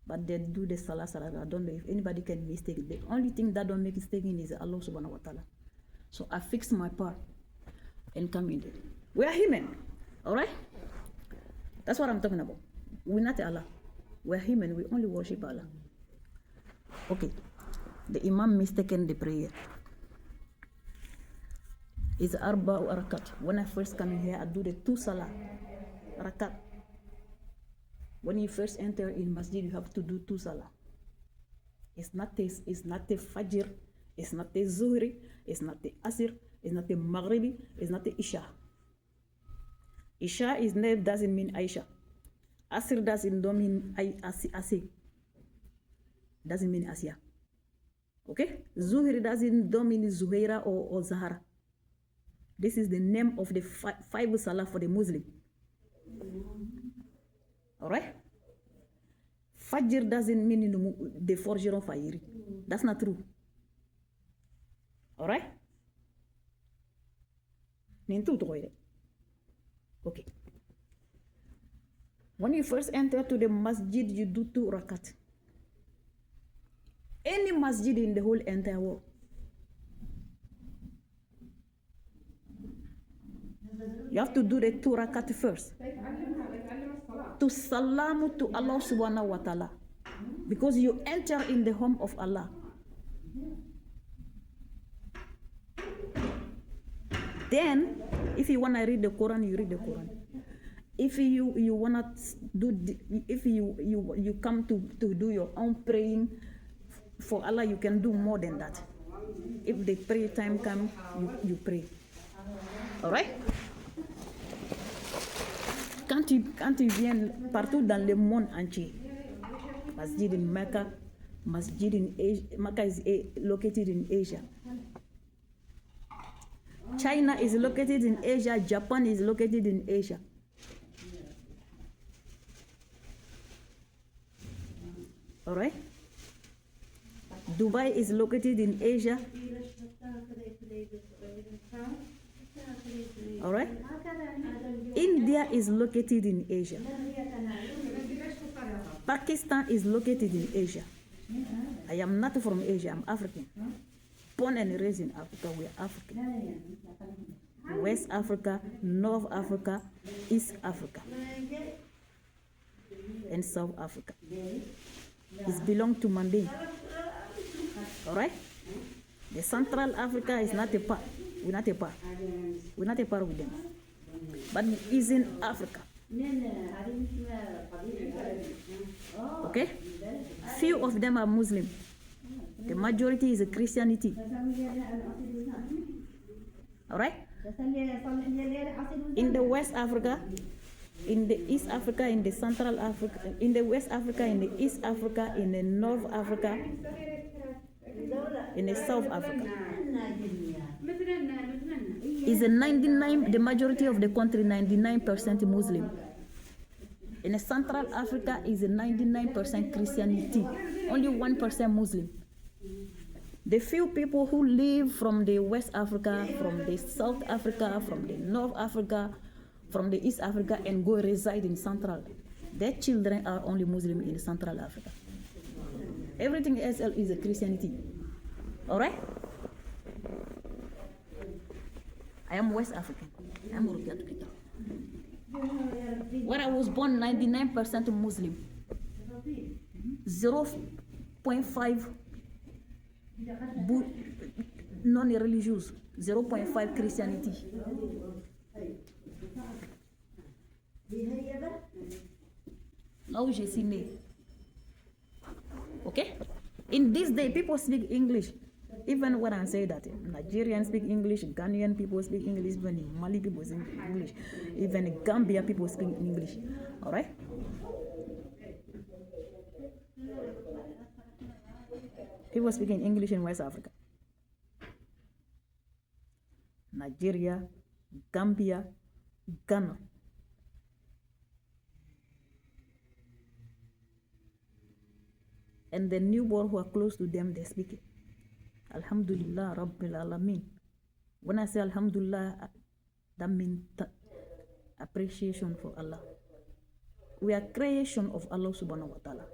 But they do the Salah. I don't know if anybody can mistake it. The only thing that don't make mistake in is Allah subhanahu wa ta'ala. So I fix my part and come in there. We are human. Alright? That's what I'm talking about. We're not Allah. We're human. We only worship Allah. Okay. The Imam mistaken the prayer. It's Arba Rakat. When I first come in here, I do the 2 Salah. Rakat. When you first enter in masjid, you have to do 2 Salah. It's not a Fajr, it's not a Zuhri, it's not a Asr, it's not a Maghribi, it's not a Isha. Isha doesn't mean Aisha. Asr doesn't mean Asi. Doesn't mean Asia. Okay? Zuhri doesn't mean Zuhaira or Zahara. This is the name of the 5 Salah for the Muslim. Alright? Fajr doesn't mean the forger of Fajr. That's not true. Alright? Okay. When you first enter to the masjid, you do 2 rakat. Any masjid in the whole entire world. You have to do the 2 rakat first. To salam to Allah subhanahu wa ta'ala. Because you enter in the home of Allah. Then, if you want to read the Quran, you read the Quran. If you want to do, if you come to do your own praying for Allah, you can do more than that. If the prayer time comes, you pray. All right? quand tu viens partout dans le monde entier, Masjid in Mecca, Masjid in Asia, Mecca is located in Asia. China is located in Asia, Japan is located in Asia. All right? Dubai is located in Asia. All right? India is located in Asia. Pakistan is located in Asia. I am not from Asia, I'm African. Born and raised in Africa, we are African. West Africa, North Africa, East Africa, and South Africa. It belongs to Manding. All right? The Central Africa is not a part. We're not a part. We're not a part with them. But it's in Africa. Okay? Few of them are Muslim. The majority is a Christianity. All right? In the West Africa, in the East Africa, in the Central Africa, in the West Africa, in the East Africa, in the North Africa, in the South Africa. Is a 99, the majority of the country, 99% Muslim. In the Central Africa is a 99% Christianity, only 1% Muslim. The few people who live from the West Africa, from the South Africa, from the North Africa, from the East Africa, and go reside in Central, their children are only Muslim in Central Africa. Everything else is a Christianity. All right? I am West African. I am Rukia Tukita. Where I was born, 99% Muslim. 0.5 non-religious. 0.5 Christianity. Là où je suis né. Okay? In this day, people speak English. Even when I say that, Nigerians speak English, Ghanaian people speak English, even Mali people speak English, even Gambia people speak English. All right? People speaking English in West Africa. Nigeria, Gambia, Ghana. And the newborn who are close to them, they speak it. Alhamdulillah Rabbil Alameen. When I say Alhamdulillah, that means appreciation for Allah. We are creation of Allah subhanahu wa ta'ala.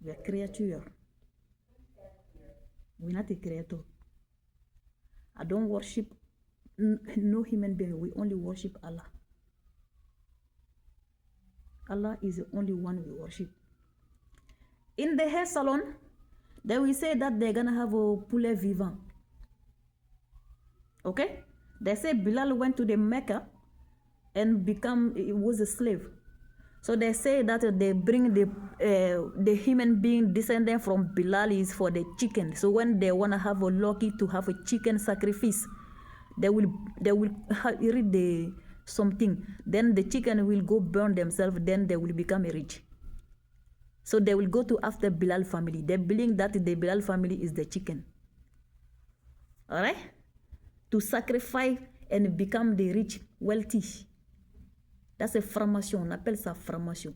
We are creature. We're not a creator. I don't worship no human being. We only worship Allah. Allah is the only one we worship. In the hair salon, they will say that they're gonna have a poulet vivant. Okay? They say Bilal went to the Mecca and was a slave. So they say that they bring the human being descended from Bilal is for the chicken. So when they wanna have a lucky to have a chicken sacrifice, they will read something. Then the chicken will go burn themselves. Then they will become rich. So they will go to after Bilal family. They believe that the Bilal family is the chicken. All right? To sacrifice and become the rich, wealthy. That's a formation. On appelle ça formation.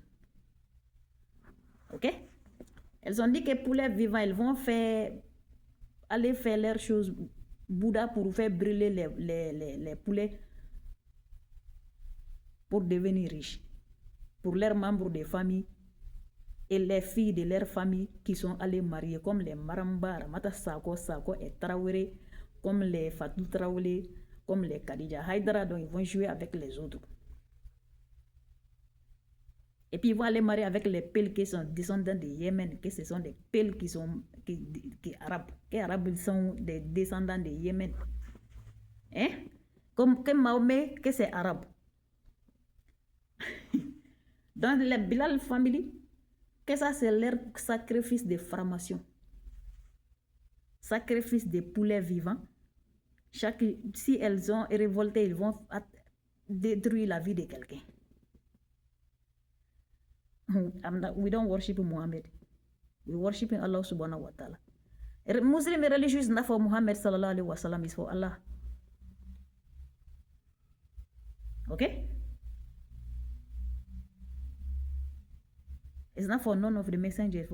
Ok? Elles ont dit que pour les vivants, ils vont aller faire leurs choses Bouddha pour faire brûler les poulets pour devenir riches. Pour leurs membres de famille et les filles de leur famille qui sont allées marier, comme les Maramba, Ramata Sako et Traoré, comme les Fatou Traoré, comme les Khadija Haïdara, donc ils vont jouer avec les autres. Et puis ils vont aller marier avec les Pels qui sont descendants de Yémen, que ce sont des Pels qui sont arabes. Les Arabes sont des descendants de Yémen. Hein? Comme Mahomet, que c'est arabe. Dans la Bilal family, que ça c'est leur sacrifice de formation. Sacrifice de poulets vivants. Si elles ont révolté, ils vont détruire la vie de quelqu'un. We don't worship Muhammad. We worship Allah subhanahu wa ta'ala. Muslim religion is not for Muhammad sallallahu alaihi wasallam, is for Allah. Okay? It's not for none of the messengers.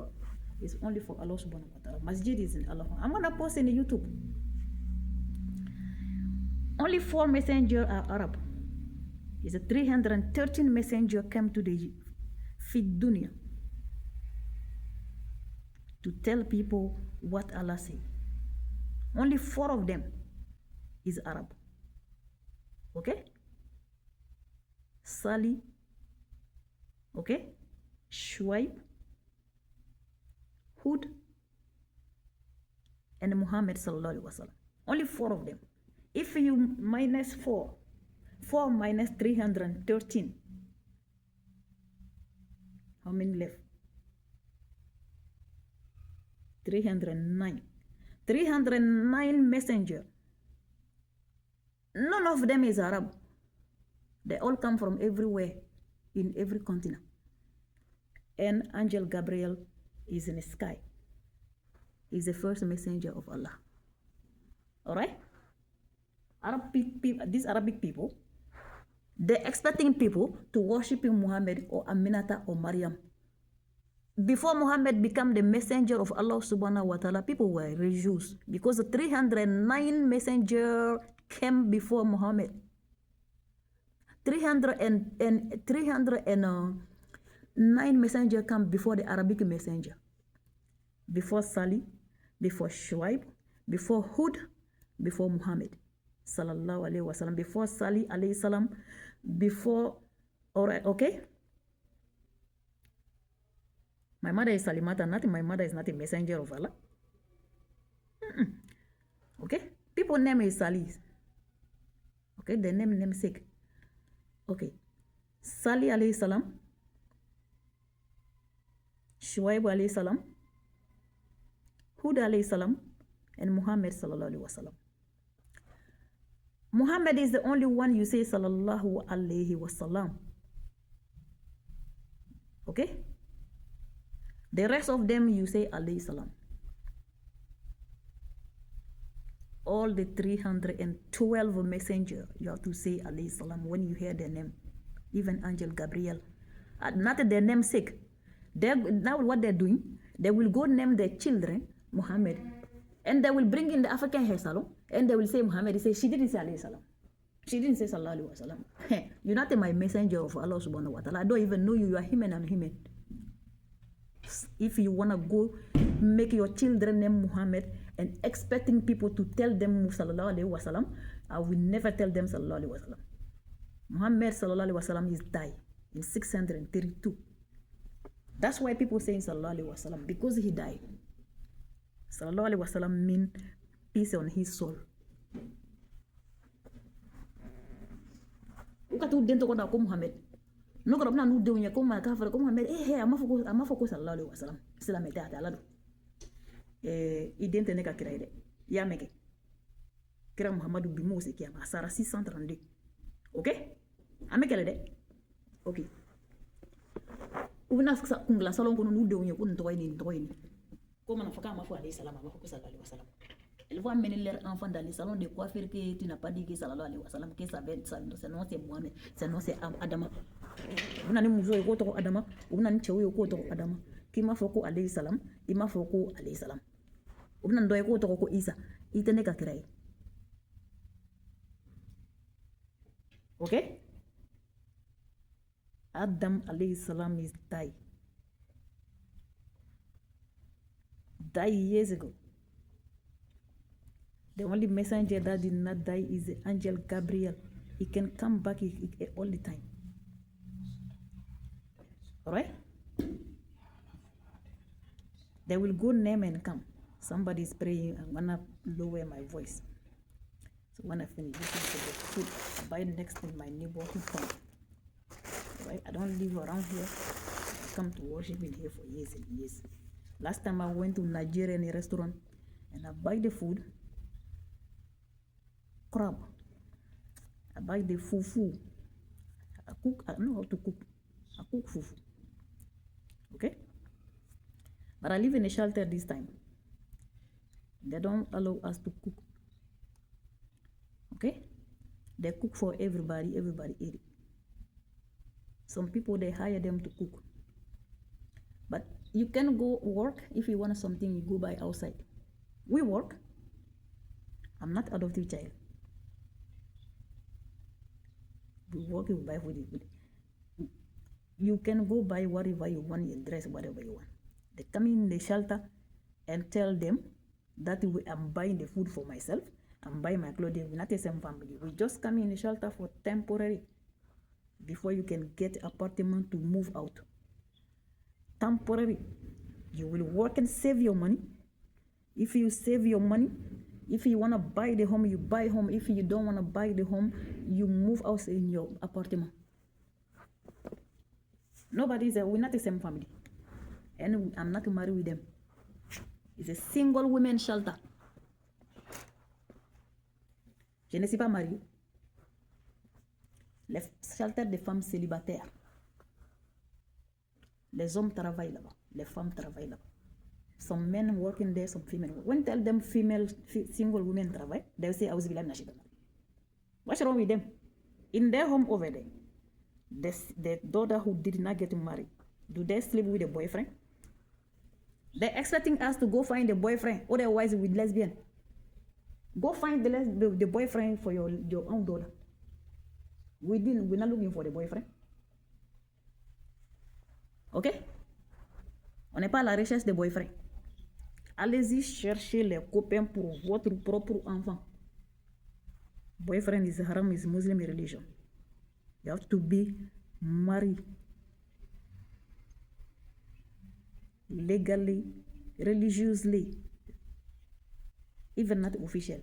It's only for Allah subhanahu wa ta'ala. Masjid is in Allah. I'm gonna post in YouTube. Only 4 messengers are Arab. It's a 313 messenger came to the fit dunya to tell people what Allah said. Only 4 of them is Arab. Okay? Salih, okay? Shuaib, Hud, and Muhammad sallallahu alaihi wasallam. Only 4 of them. If you minus 4 minus 313, how many left? 309. 309 messenger. None of them is Arab. They all come from everywhere, in every continent. And Angel Gabriel is in the sky. He's the first messenger of Allah. Alright? These Arabic people, they're expecting people to worship Muhammad or Aminata or Maryam. Before Muhammad became the messenger of Allah subhanahu wa ta'ala, people were religious because the 309 messenger came before Muhammad. 309 messenger come before the Arabic messenger. Before Salih, before Shuaib, before Hud, before Muhammad sallallahu alaihi wasallam, before Salih alayhi salam, before, alright, okay? My mother is Salimata, my mother is not a messenger of Allah. Okay? People name is Salih. Okay, the namesake. Okay. Salih alayhi salam, Shuaib alayhi salam, Hud alayhi salam, and Muhammad sallallahu alayhi wasallam. Muhammad is the only one you say sallallahu alayhi wasallam. Okay? The rest of them you say alayhi salam. All the 312 messenger, you have to say alayhi salam when you hear their name. Even Angel Gabriel. Not their namesake. Now what they're doing, they will go name their children Muhammad. And they will bring in the African hair salon. And they will say Muhammad. They say, she didn't say alayhi salam. She didn't say sallallahu alayhi wa sallam. You're not my messenger of Allah subhanahu wa ta'ala. I don't even know you. You are human, I'm human. If you want to go make your children name Muhammad and expecting people to tell them sallallahu alayhi wa sallam, I will never tell them sallallahu alayhi wa sallam. Muhammad sallallahu alayhi wa sallam is died in 632. That's why people say sallallahu alayhi wa sallam, because he died. Sallallahu alayhi wa sallam mean peace on his soul. Ukatu dento ko na ko Muhammad. No ko na nu de unya ko ma ka fa ko Muhammad amafoko sallallahu alayhi wa sallam. Islam e ta ala do. Idente ne ka kira ide. Ya meke. Kira Muhammadu bi Mose kiyama sara 632. Okay? Amekele de. Okay. Ubina sa kungla salon ko nu de unya ko ntoy ni. Comme on a fait à ma foi alayhi salam, sallallahu alayhi wa sallam. Elle voit amener leur enfant dans les salons de coiffure que tu n'as pas dit que sallallahu alayhi wa sallam, que ça va être, c'est non c'est Mohamed, c'est non c'est Adama. On a ni muso yoko to Adama, on a ni chewe yoko to Adama. Qui m'a fait ko alayhi salam, il m'a fait ko alayhi salam. On a ndoye ko to ko Isa, il tenait qu'à créer. Okay? Adam alayhi salam is died. Died years ago. The only messenger that did not die is the angel Gabriel. He can come back all the time. Alright? They will go name and come. Somebody is praying. I'm gonna lower my voice. So when I finish looking for the food, I buy next in my neighborhood town. Right? I don't live around here. I come to worship in here for years and years. Last time I went to Nigerian restaurant and I buy the food, crab. I buy the fufu. I know how to cook. I cook fufu. But I live in a shelter this time. They don't allow us to cook. Okay? They cook for everybody eat it. Some people, they hire them to cook. But you can go work. If you want something, you go buy outside. We work. I'm not adoptive child. We work, you buy food. You can go buy whatever you want, you dress whatever you want. They come in the shelter and tell them that I'm buying the food for myself. I'm buying my clothing. We're not the same family. We just come in the shelter for temporary before you can get apartment to move out. Temporary. You will work and save your money. If you save your money, if you want to buy the home, you buy home. If you don't want to buy the home, you move out in your apartment. Nobody's there. We're not the same family. And I'm not married with them. It's a single women shelter. Je ne suis pas mariée. Les shelters des femmes célibataires. Les hommes travaillent là-bas. Les femmes travaillent là-bas. Some men working there, some female. When tell them single women travail, they'll say, what's wrong with them? In their home over there, the daughter who did not get married, do they sleep with a boyfriend? They're expecting us to go find a boyfriend, otherwise with lesbian. Go find the boyfriend for your own daughter. We're not looking for the boyfriend. Ok? On n'est pas à la recherche de boyfriend. Allez-y chercher les copains pour votre propre enfant. Boyfriend is haram, is Muslim religion. You have to be married legally, religiously, even not official.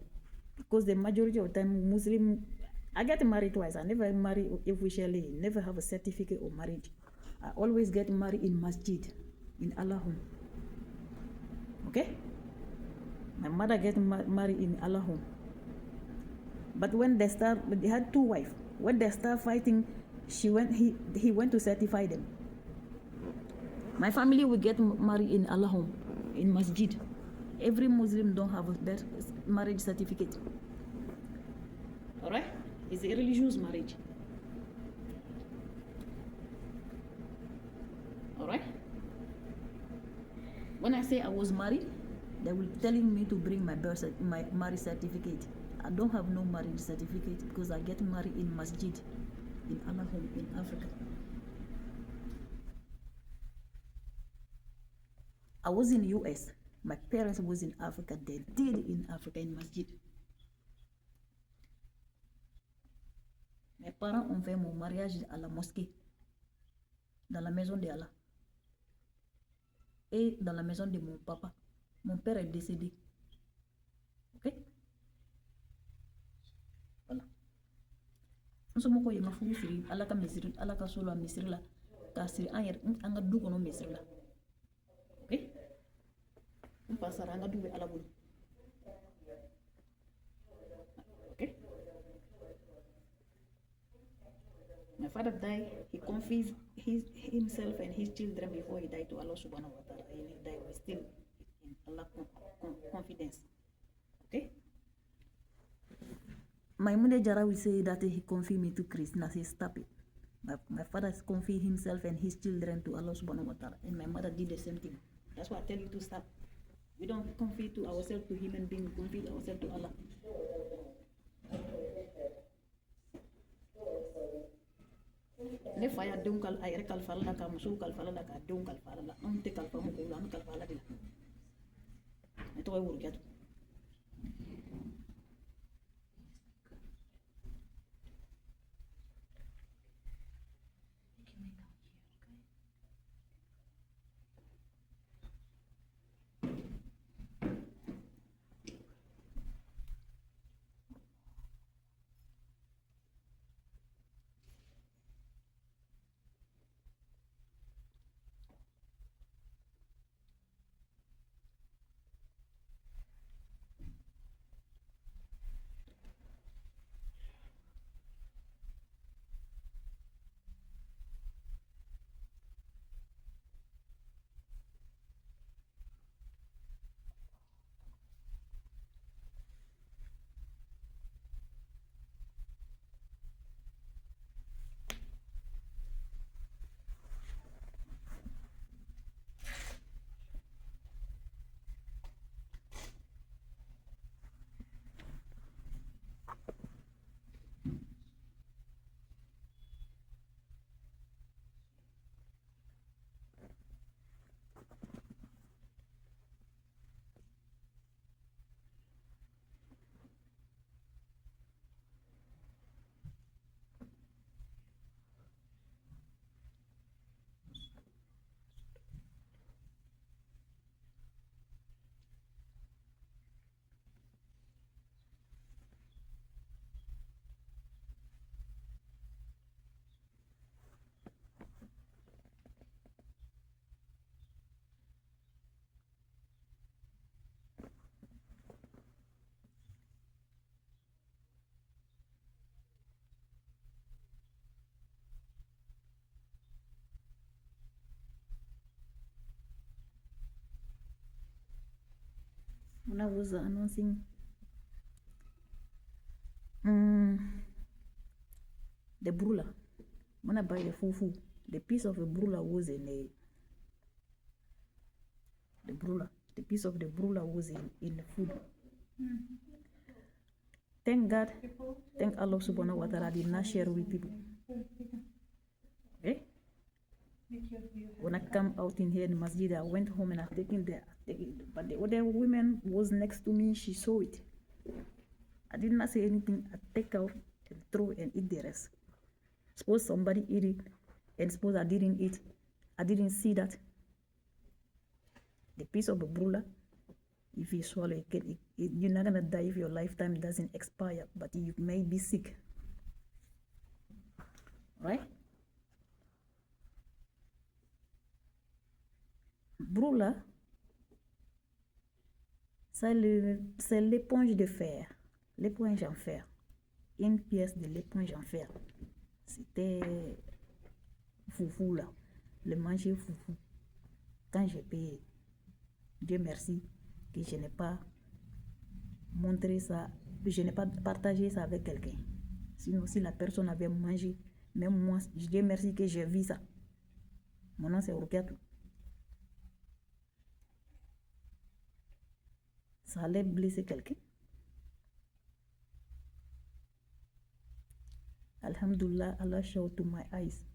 Because the majority of the time, Muslim, I get married twice. I never marry officially, never have a certificate of marriage. I always get married in masjid, in Allah home. Okay? My mother get married in Allah home. But when they had two wives. When they start fighting, he went to certify them. My family will get married in Allah home, in masjid. Every Muslim don't have that marriage certificate. All right? It's a religious marriage. All right? When I say I was married, they were telling me to bring my marriage certificate. I don't have no marriage certificate because I get married in masjid, in Allah home, in Africa. I was in US. My parents was in Africa. They did in Africa, in masjid. Mes parents ont fait mon mariage à la mosquée, dans la maison d'Allah. Et dans la maison de mon papa. Mon père est décédé. Ok? Voilà. Nous sommes encore en fou siri, Allah ka misiri, Allah ka solo misiri la, ka siri ayer, anga du kono misiri la. Ok? On passe à anga du be ala bulu. Ok? My father died, he confessed himself and his children before he died to Allah subhanahu wa ta'ala. And he died with still in Allah confidence. Okay? My mother Jara will say that he confessed me to Christ. I say stop it. My father confessed himself and his children to Allah subhanahu wa ta'ala. And my mother did the same thing. That's why I tell you to stop. We don't confess to ourselves, to human beings, we confess ourselves to Allah. Ne fa ya denw kal a yɛrɛ kalifa la ka musow kalifa la ka denw kalifa la anw tɛ kalifa mɔgɔw la an bɛ kalifa la de la ne tɔgɔ ye Worojatu. when I was announcing the brula, when I buy the fufu, the piece of the brula was in the piece of the brula was in the food. Thank God, thank Allah subhanahu wa ta'ala, I did not share with people. Okay? When I come out in here in masjid, I went home and I taken but the other woman was next to me, she saw it. I did not say anything. I take out and throw and eat the rest. Suppose somebody eat it and suppose I didn't eat. I didn't see that. The piece of a brula, if you swallow it, you're not gonna die if your lifetime doesn't expire, but you may be sick. Right? Brula, c'est l'éponge de fer, l'éponge en fer, une pièce de l'éponge en fer. C'était foufou là, le manger foufou. Quand j'ai payé, Dieu merci que je n'ai pas montré ça, je n'ai pas partagé ça avec quelqu'un. Sinon, si la personne avait mangé, même moi, Dieu merci que j'ai vu ça. Mon nom c'est Rukiatou. Ça allait blesser quelqu'un. Alhamdulillah, Allah showed to my eyes.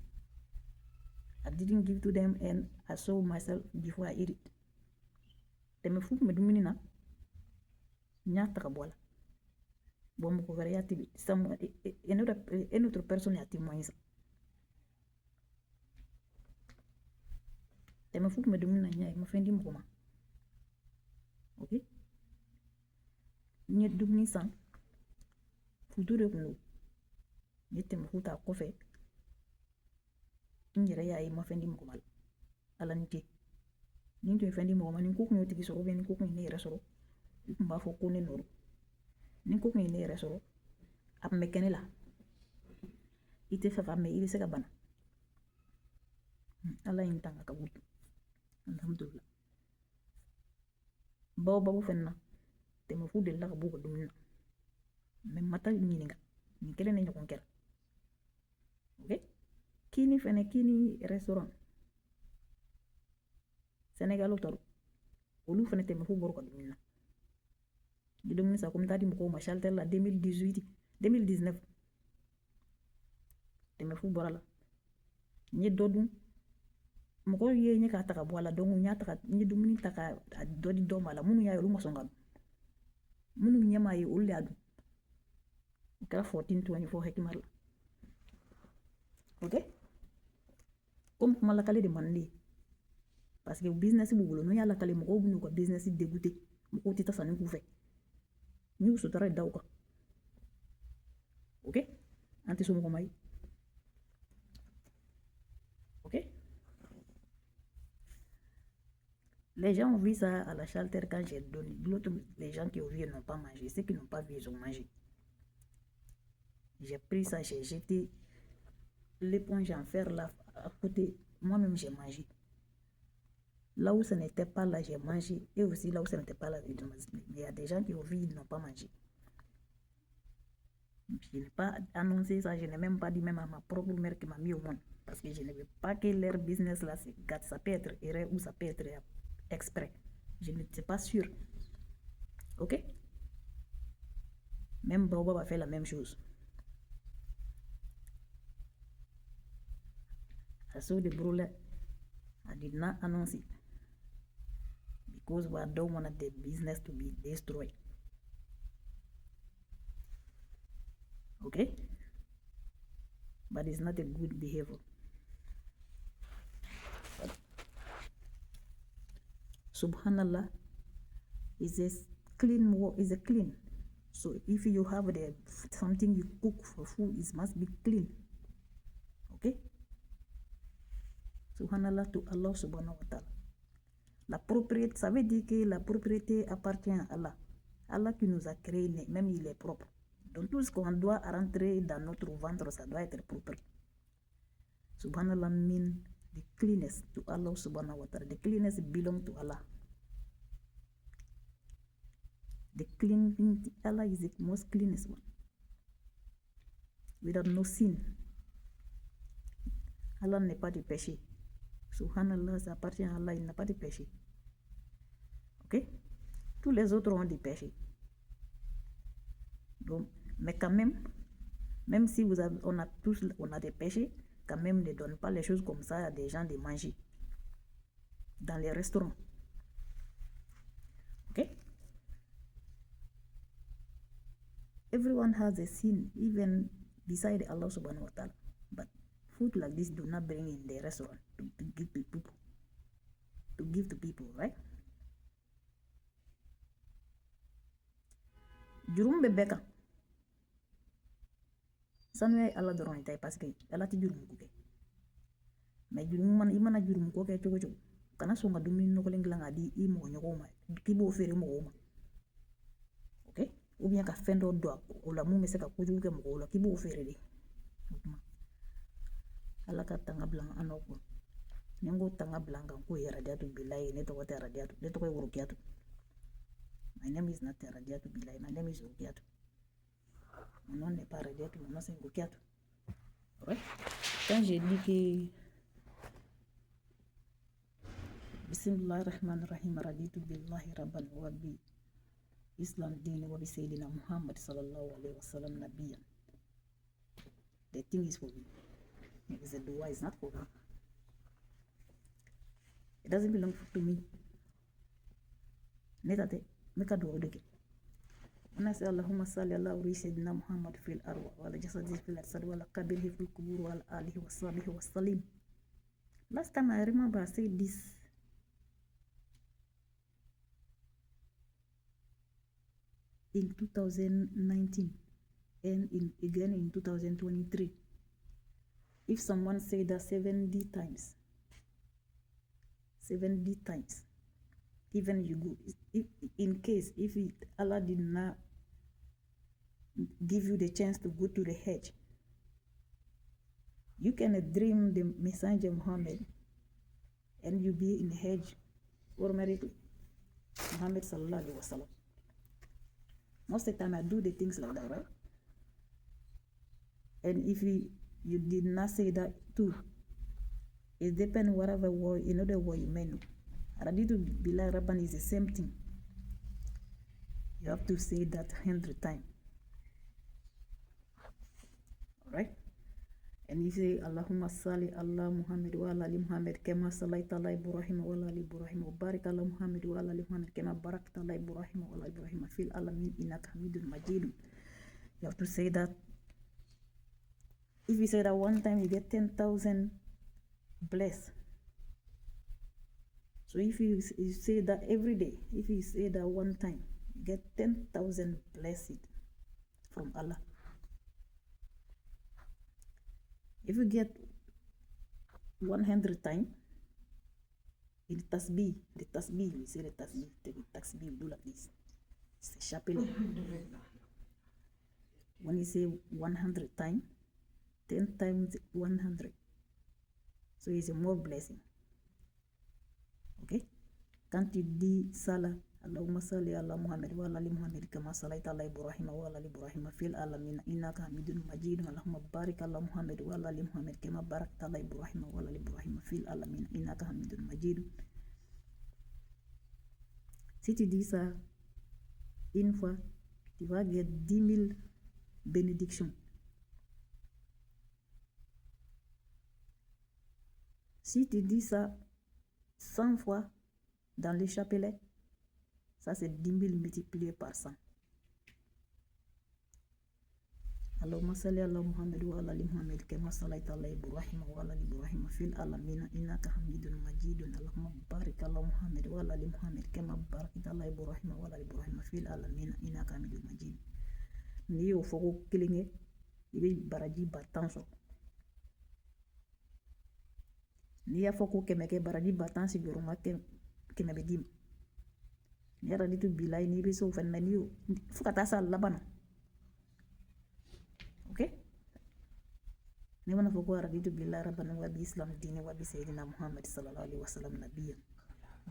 I didn't give to them and I saw myself before I eat it. Teme fuk me dumini na nyata kabola. Bon ko vera yati some une autre personne a témoigné ça. Teme fuk me dumini na nyai ma fendi mo koma. Okay? Nye dumini san fudure kuno nyete mkuta kofe nyere ya yi mafendi mkumal ala nike nintu efendi mkuma ninkuku nyote kisoro bia ninkuku ine resoro mba fo kone noro ninkuku ine resoro ap mekene la ite fafa me ile seka bana ala intanga kabutu alhamdulillah babu fenna teme fu de la bu ko dumna mais matal ñininga ni kele ne ñokon ker okay kini fene kini restaurant Sénégal toru olu fene teme fu bor ko dumna di dumni sa comme tadi mko ma shalter la 2018 2019 teme fu borala ñi dodum mko ye ñi ka taka bola dongu ñata ñi dumni taka dodi domala munu ya lu mo songal munu ñama yi ulle adu kala 1424 hekimar la okay comme kuma la kale de manli parce que business bu bulo no yalla kale mo ko bunu ko business dégoûté mo ko tita sanin ku fe ñu su tara daw ko okay anti sumu ko may okay les gens ont vu ça à la Chalter quand j'ai donné l'autre les gens qui ont vu n'ont pas mangé ceux qui n'ont pas vu ils ont mangé. J'ai pris ça, j'ai jeté l'éponge en fer là à côté. Moi-même, j'ai mangé. Là où ce n'était pas là, j'ai mangé. Et aussi là où ce n'était pas là, il y a des gens qui ont vu, ils n'ont pas mangé. Je n'ai pas annoncé ça, je n'ai même pas dit même à ma propre mère qui m'a mis au monde. Parce que je ne veux pas que leur business là, ça peut être erreur ou ça peut être exprès. Je ne suis pas sûre. Ok? Même Boba va faire la même chose. I saw the brûlure. I did not announce it because I don't want the business to be destroyed. Okay? But it's not a good behavior. But Subhanallah is a clean work, is a clean. So if you have something you cook for food, it must be clean. Okay? Subhanallah to Allah subhanahu wa ta'ala. La propriété, ça veut dire que la propriété appartient à Allah. Allah qui nous a créé, même il est propre. Donc tout ce qu'on doit rentrer dans notre ventre, ça doit être propre. Subhanallah means the cleanness to Allah subhanahu wa ta'ala. The cleanness belongs to Allah. The clean, Allah is the most cleanest one. Without no sin. Allah n'est pas de péché. Subhanallah, ça appartient à Allah, il n'a pas de péché. Ok? Tous les autres ont des péchés. Donc, mais quand même si on a des péchés, quand même ne donne pas les choses comme ça à des gens de manger. Dans les restaurants. Ok? Everyone has a sin, even beside Allah subhanahu wa ta'ala. But food like this do not bring in the restaurant to give to people. To give to people, right? Jurum bebeka. Sanwe Allah doron itay parce que Allah ti jurum ko ke. Mais jurum man imana jurum ko ke chogo. Kana songa dumi no ko lengla di I mo nyoko ma. Ki bo fere mo ma. Ok? Ou bien ka fendo do o la mu me se ka kuju ke mo la ki bo fere de. Allah ka tanga blang anoko. Nengo tanga blanga ko radiatu billahi ne to ko radiatu ne to ko urukiatu. My name is not Radiatu Bilay, my name is Rukiatu. Mon nom n'est pas Radiatu, mon nom c'est Rukiatu. Ouais. Quand j'ai dit que Bismillahirrahmanirrahim, Raditu Billahi Rabban wa bi Islam dini wa bi Sayyidina Muhammad sallallahu alayhi wa sallam Nabiyan. The thing is for me. The dua is not for me. It doesn't belong to me. Netate. Make a dua deke. When I say Allahumma salli ala uri sayyidina Muhammad fil arwa wa ala jasadihi fil arsad wa ala qabrihi fil qubur wa ala alihi wa sahbihi wa sallim. Last time I remember I said this in 2019 and again in 2023. If someone said that 70 times, even you go, if Allah did not give you the chance to go to the Hajj, you can dream the Messenger Muhammad and you be in Hajj automatically. Muhammad sallallahu alaihi wasallam. Most of the time I do the things like that, right? And if you did not say that too, it depends whatever word, another word you may know. Raditu Billahi Rabban is the same thing. You have to say that 100 times. Alright? And you say Allahumma salli ala Muhammad wa ala ali Muhammad kama sallaita ala Ibrahim wa ala ali Ibrahim wa barik ala Muhammad wa ala ali Muhammad kama barakta ala Ibrahim wa ala Ibrahim fil alamin innaka Hamidun Majid. You have to say that. If you say that one time, you get 10,000 blessed. So if you say that every day, if you say that one time, you get 10,000 blessed from Allah. If you get 100 times, the tasbih, you say the tasbih, do like this. It's a chapelet. When you say 100 times, 10 times 100. So it's a more blessing. Okay? Can't you do salah? Allahumma salli ala Muhammad wa ala ali Muhammad kama sallaita ala Ibrahim wa ala ali Ibrahim fil alamin innaka Hamidun Majid. Allahumma barik ala Muhammad wa ala ali Muhammad kama barakta ala Ibrahim wa ala ali Ibrahim fil alamin innaka Hamidun Majid. Si tu dis ça une fois, tu vas get 10 000 bénédictions. Si tu dis ça 100 fois dans le chapelet, ça c'est 10 000 multiplié par 100. Allahumma salli ala Muhammad wa ala ali Muhammad kama sallaita ala Ibrahim wa ala ali Ibrahim fil alamin innaka Hamidun Majidun. Allahumma barik ala Muhammad wa ala ali Muhammad kama barakta ala Ibrahim wa ala ali Ibrahim fil alamin innaka Hamidun Majid. Ni yo foko kilinge ibe baraji batanso. Ni ya foko kemeke baraji batansi goroma kemebe dim. Ni Raditu Billahi ni be so fanna ni yo fukata sa labana. Okay? Ni wana foko Raditu Billahi Rabban wa bi Islam dini wa bi Sayyidina Muhammad sallallahu alaihi wasallam Nabiyan.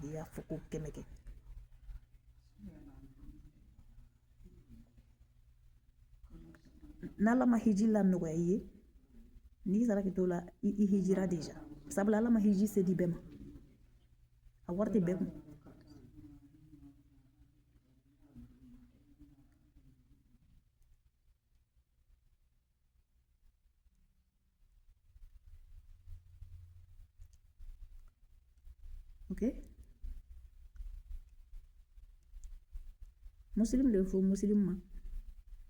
Ni ya foko kemeke. n'ala ma hiji la nɔgɔya i ye n'i sara k'i to la i hijira déjà sabula ala ma hiji se di bɛɛ ma a wari tɛ bɛɛ kun ok muslim de fo muslim ma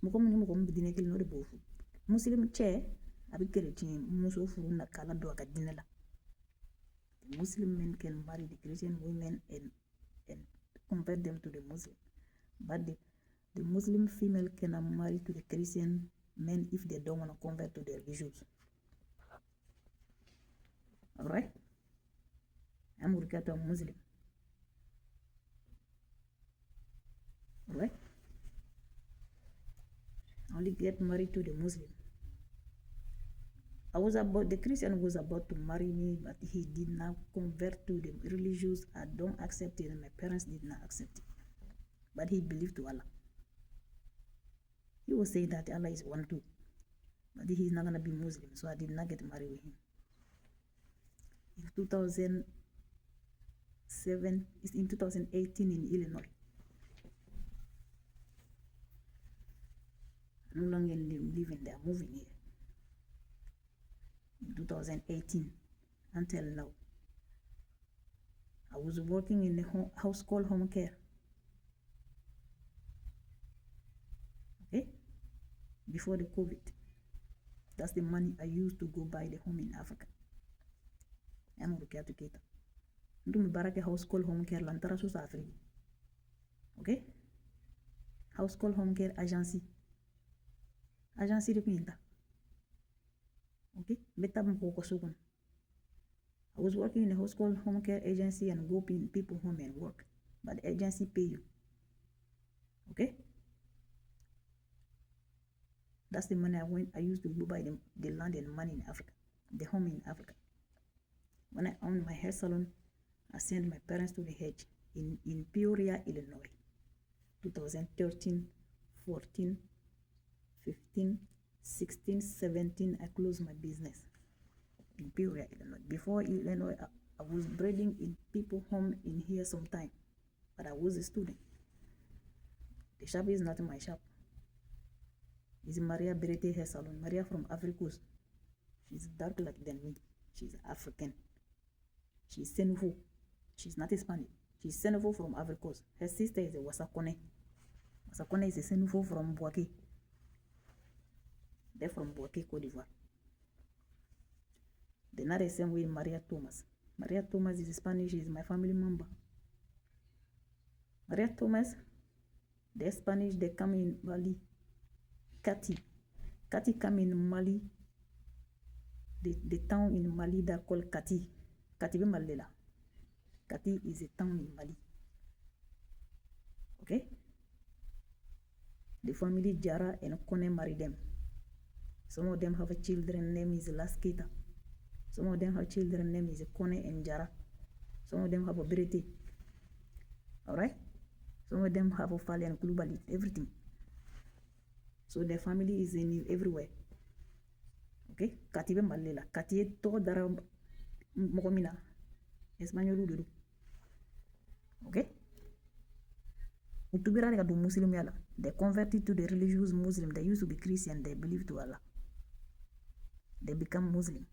mɔgɔ min ni mɔgɔ min bɛ diinɛ kelen na o de b'o fo muslim cɛ a bɛ chrétien muso furu na k'ala don a ka diinɛ la the muslim men can marry the christian women and convert them to the muslim but the muslim female cannot marry to the christian men if they don't want to convert to their religions. All right, I'm looking at a muslim. All right, only get married to the muslim. The Christian was about to marry me, but he did not convert to the religious. I don't accept it, and my parents did not accept it. But he believed to Allah. He was saying that Allah is one too, but he's not gonna be Muslim, so I did not get married with him. In 2007, it's in 2018 in Illinois. I no longer living there, moving here. In 2018 until now, I was working in a house called home care. Okay, before the COVID, that's the money I used to go buy the home in Africa. I'm looking at it. Do me baraka house called home care lantara South Africa. Okay, house called home care agency de pinta. Okay, better I was working in a house called home care agency and go people home and work, but the agency pay you. Okay, that's the money I used to go buy the land and money in Africa, the home in Africa. When I owned my hair salon, I sent my parents to the Hajj in Peoria, Illinois. 2013, 14, 15, 16, 17, I closed my business in Peoria, Illinois. Before Illinois, I was braiding in people home in here sometime, but I was a student. The shop is not my shop. It's Maria Berete Hair Salon. Maria from Africa Coast. She's dark like than me. She's African. She's Senegal. She's not Hispanic. She's Senegal from Africa Coast. Her sister is a Wasakone. Wasakone is a Senegal from Boaké. They're from Boaké, Côte d'Ivoire. They're not the same way Maria Thomas. Maria Thomas is Spanish, is my family member. Maria Thomas, they're Spanish, they come in Mali. Kati come in Mali. The town in Mali that called Kati. Kati be Malela. Kati is a town in Mali. Okay? The family Jara and Kone marry them. Some of them have a children name is Laskita. Some of them have children name is Kone and Jara. Some of them have a Berete. Alright? Some of them have a Fali and Kulubali, everything. So their family is in everywhere. Okay? Katibe Malela. Katie to dara Mokomina. Espanol dulu. Okay? Utubira rega do Muslim yala. They converted to the religious Muslim. They used to be Christian. They believe to Allah. They become Muslim.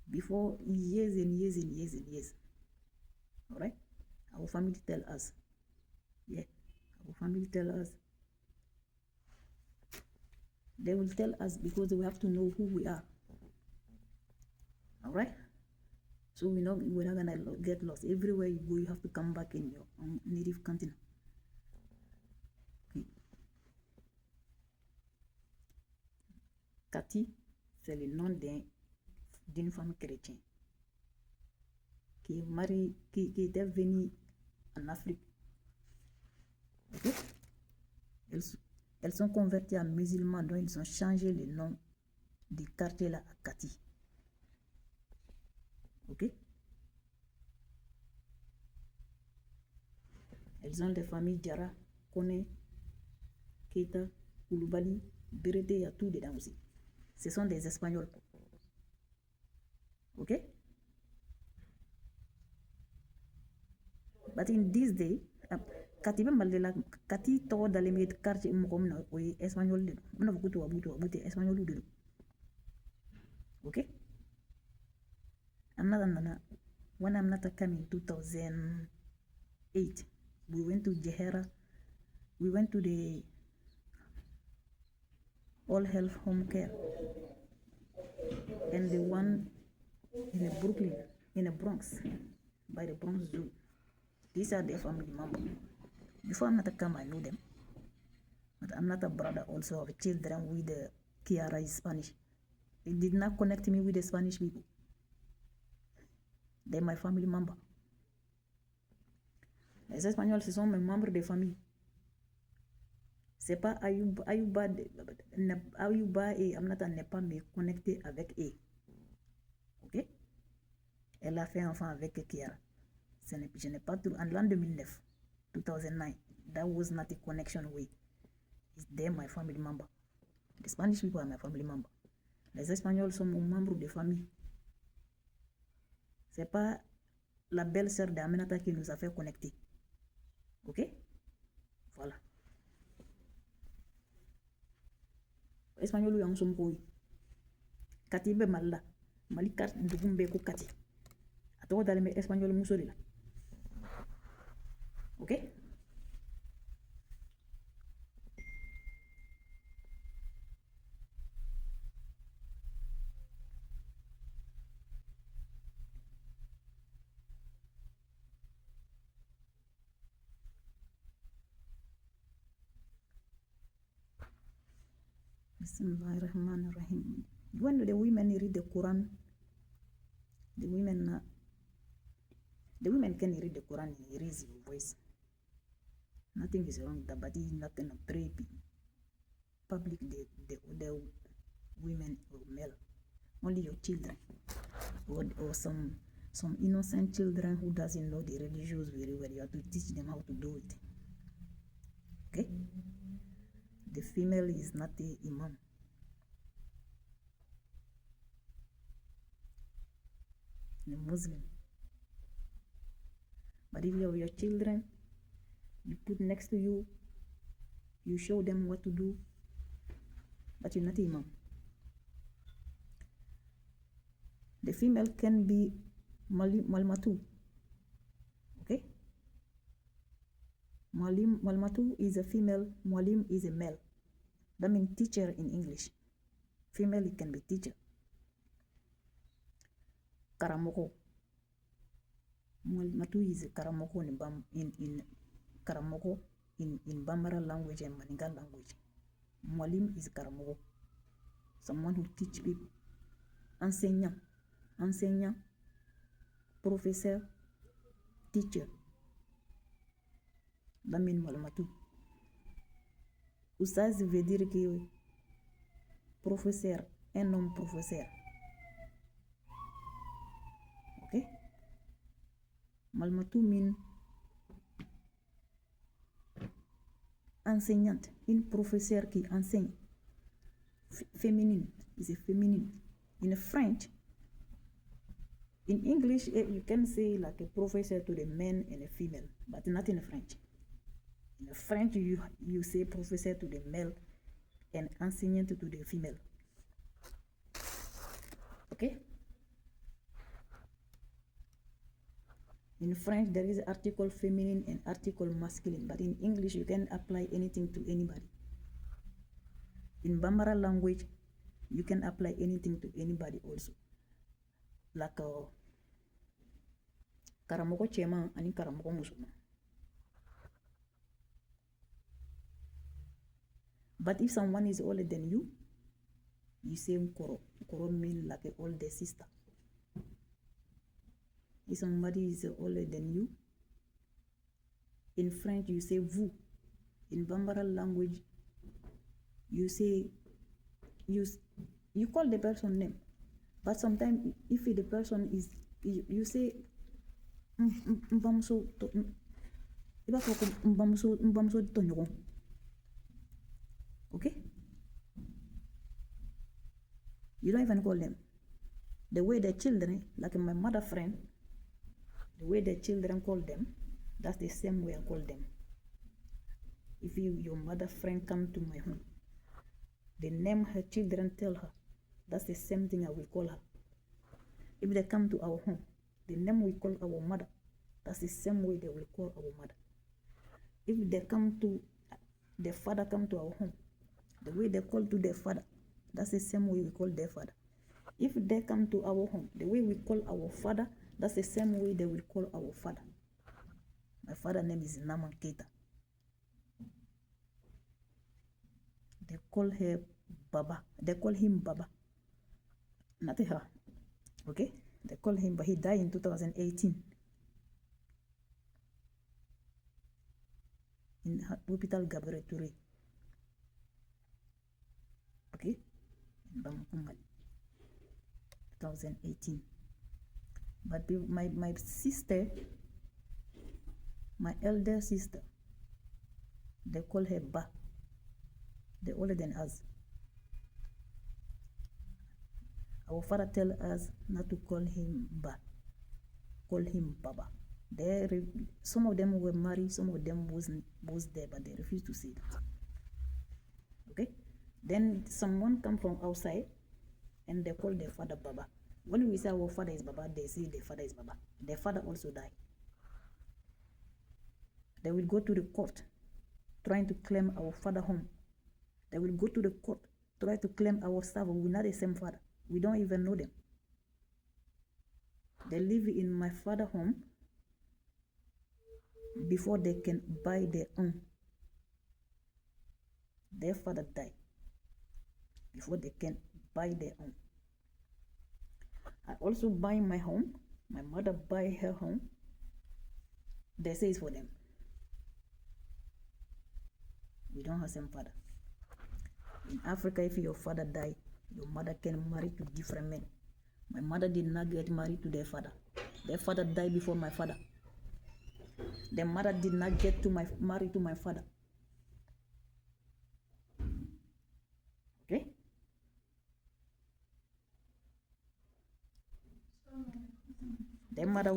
Before years and years and years and years. Alright? Our family tell us. Yeah. Our family tell us. They will tell us because we have to know who we are. Alright? So we're not gonna get lost. Everywhere you go, you have to come back in your native continent. Okay. Cathy, c'est le nom d'une femme chrétienne qui était venue en Afrique. Okay? Elles sont converties en musulmans, donc ils ont changé le nom du quartier là à Cathy. Ok? Elles ont des familles Jara, Kone, Keita, Koulibaly, Berete, il y a tout dedans aussi. Ce sont des Espagnols. Ok? But in this day, kati be malela kati to dale me quartier mo comme na oy espagnol de na bukutu abutu espagnol de okay when I'm not coming 2008 we went to Jehera, we went to the all health home care and the one in Brooklyn, in the Bronx, by the Bronx Zoo. These are their family members. Before I'm not a come, I know them. But I'm not a brother also of children with the Kiara is Spanish. It did not connect me with the Spanish people. They're my family member. Les Espagnols, ce sont mes membres de famille. C'est pas Ayuba et Amnata n'est pas me connecté avec eux. Ok? Elle a fait un enfant avec Kiara. Je n'ai pas tout. En l'an 2009, 2009, that was not a connection with. They're my family member. The Spanish people are my family member. Les Espagnols sont mon membre de famille. C'est pas la belle-sœur d'Aminata qui nous a fait connecter. Ok? Voilà. Espagnol yang sompo. Kati be malla. Mali kat ndugumbe ko kati. Ato dale me espagnol musori la. Ok? Bismillahirrahmanirrahim. When the women read the Quran, the women can read the Quran in a easy voice. Nothing is wrong. The body not gonna pray public the other women or male. Only your children or some innocent children who doesn't know the religions very well. You have to teach them how to do it. Okay? The female is not the imam. The Muslim. But if you have your children, you put next to you, you show them what to do, but you're not imam. The female can be malmatu. Okay? Malmatu is a female, Mualim is a male. That means teacher in English. Female, it can be teacher. Karamoko. Malmatu is a Karamoko in Karamoko in Bambara language and Maninga language. Mualim is Karamoko. Someone who teach people. Enseignant, professeur, teacher. That means Malmatu. Oustaz veut dire que professeur, un homme professeur. Ok? Malmatu means enseignante, une professeur qui enseigne. Féminine, is a feminine. In French, in English, you can say like a professor to the men and a female, but not in French. In French, you say professor to the male and enseignant to the female. Okay? In French, there is article feminine and article masculine, but in English, you can apply anything to anybody. In Bambara language, you can apply anything to anybody also. Like Karamoko Chema and Karamoko Musuma. But if someone is older than you say Nkoro. Nkoro means like an older sister. If somebody is older than you, in French you say vous. In Bambara language, you say you call the person name. But sometimes if the person is you say mbamso tonyogon. Okay? You don't even call them. The way the children, like my mother friend, the way the children call them, that's the same way I call them. If your mother friend come to my home, the name her children tell her, that's the same thing I will call her. If they come to our home, the name we call our mother, that's the same way they will call our mother. If the father come to our home, the way they call to their father, that's the same way we call their father. If they come to our home, the way we call our father, that's the same way they will call our father. My father's name is Naman Keita. They call her Baba. They call him Baba. Not her. Okay? They call him, but he died in 2018. In Hospital Gabriel Touré. Okay? In Bamakungal. 2018. But my sister, my elder sister, they call her Ba. They're older than us. Our father tell us not to call him Ba, call him Baba. Some of them were married, some of them was there, but they refused to say that. Okay? Then someone come from outside and they call their father Baba. When we say our father is Baba, they say their father is Baba. Their father also died. They will go to the court trying to claim our father home. They will go to the court, try to claim our staff. We're not the same father. We don't even know them. They live in my father's home before they can buy their own. Their father died before they can buy their own. I also buy my home. My mother buy her home. They say it's for them. We don't have the same father. In Africa, if your father died, your mother can marry to different men. My mother did not get married to their father. Their father died before my father. Their mother did not get married to my father. Okay? Their mother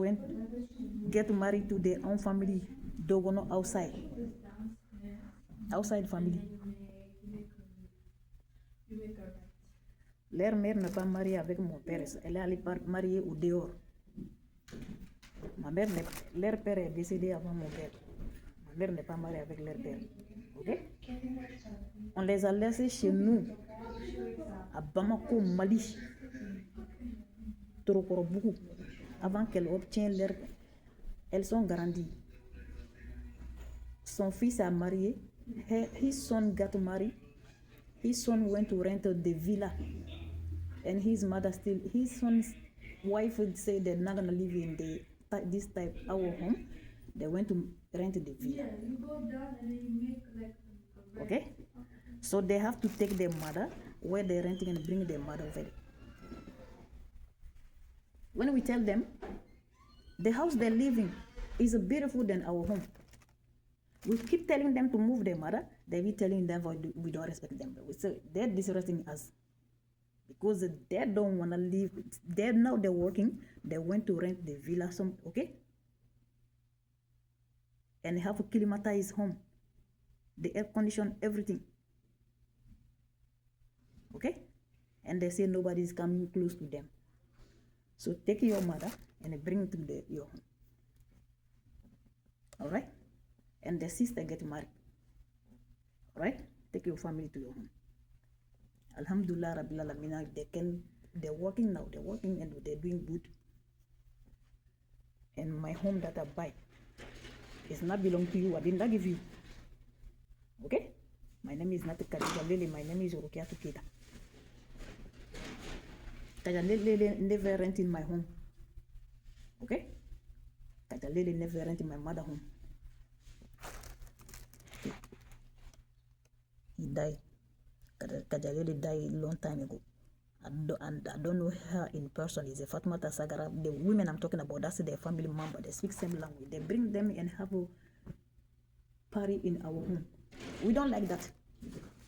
get married to their own family, Dogono outside. Outside family. Leur mère n'est pas mariée avec mon père, elle est allée mariée au dehors. Leur père est décédé avant mon père. Ma mère n'est pas mariée avec leur père. Ok? On les a laissés chez nous, à Bamako, Mali, beaucoup, avant qu'elles obtiennent leur. Elles sont grandies. Son fils a marié. His son got married. His son went to rent the villa, and his son's wife would say they're not gonna live in this type our home. They went to rent the villa. Yeah, you go down and then you make like a Okay, so they have to take their mother where they're renting and bring their mother over. When we tell them the house they're living is beautiful than our home, we keep telling them to move their mother. They be telling them we don't respect them. So they're disrespecting us because they don't want to live. Now they're working. They went to rent the villa. Okay, and have a climatized home, the air condition, everything. Okay, and they say nobody's coming close to them. So take your mother and bring to your home. All right. And the sister get married. Right? Take your family to your home. Alhamdulillah Rabbil Alameen, they're working now. They're working and they're doing good. And my home that I buy is not belong to you. I did not give you. Okay? My name is not Khadija Lele. My name is Rukiatu Keita. Khadija Lele never rent in my home. Okay? Khadija Lele never rent in my mother's home. He died. Kajalele died a long time ago. I don't know her in person. It's a Fatmata Sagara. The women I'm talking about, that's their family member. They speak same language. They bring them and have a party in our home. We don't like that.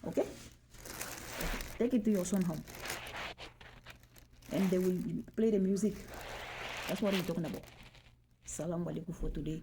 Okay? Take it to your son home. And they will play the music. That's what we're talking about. Salam alaikum for today.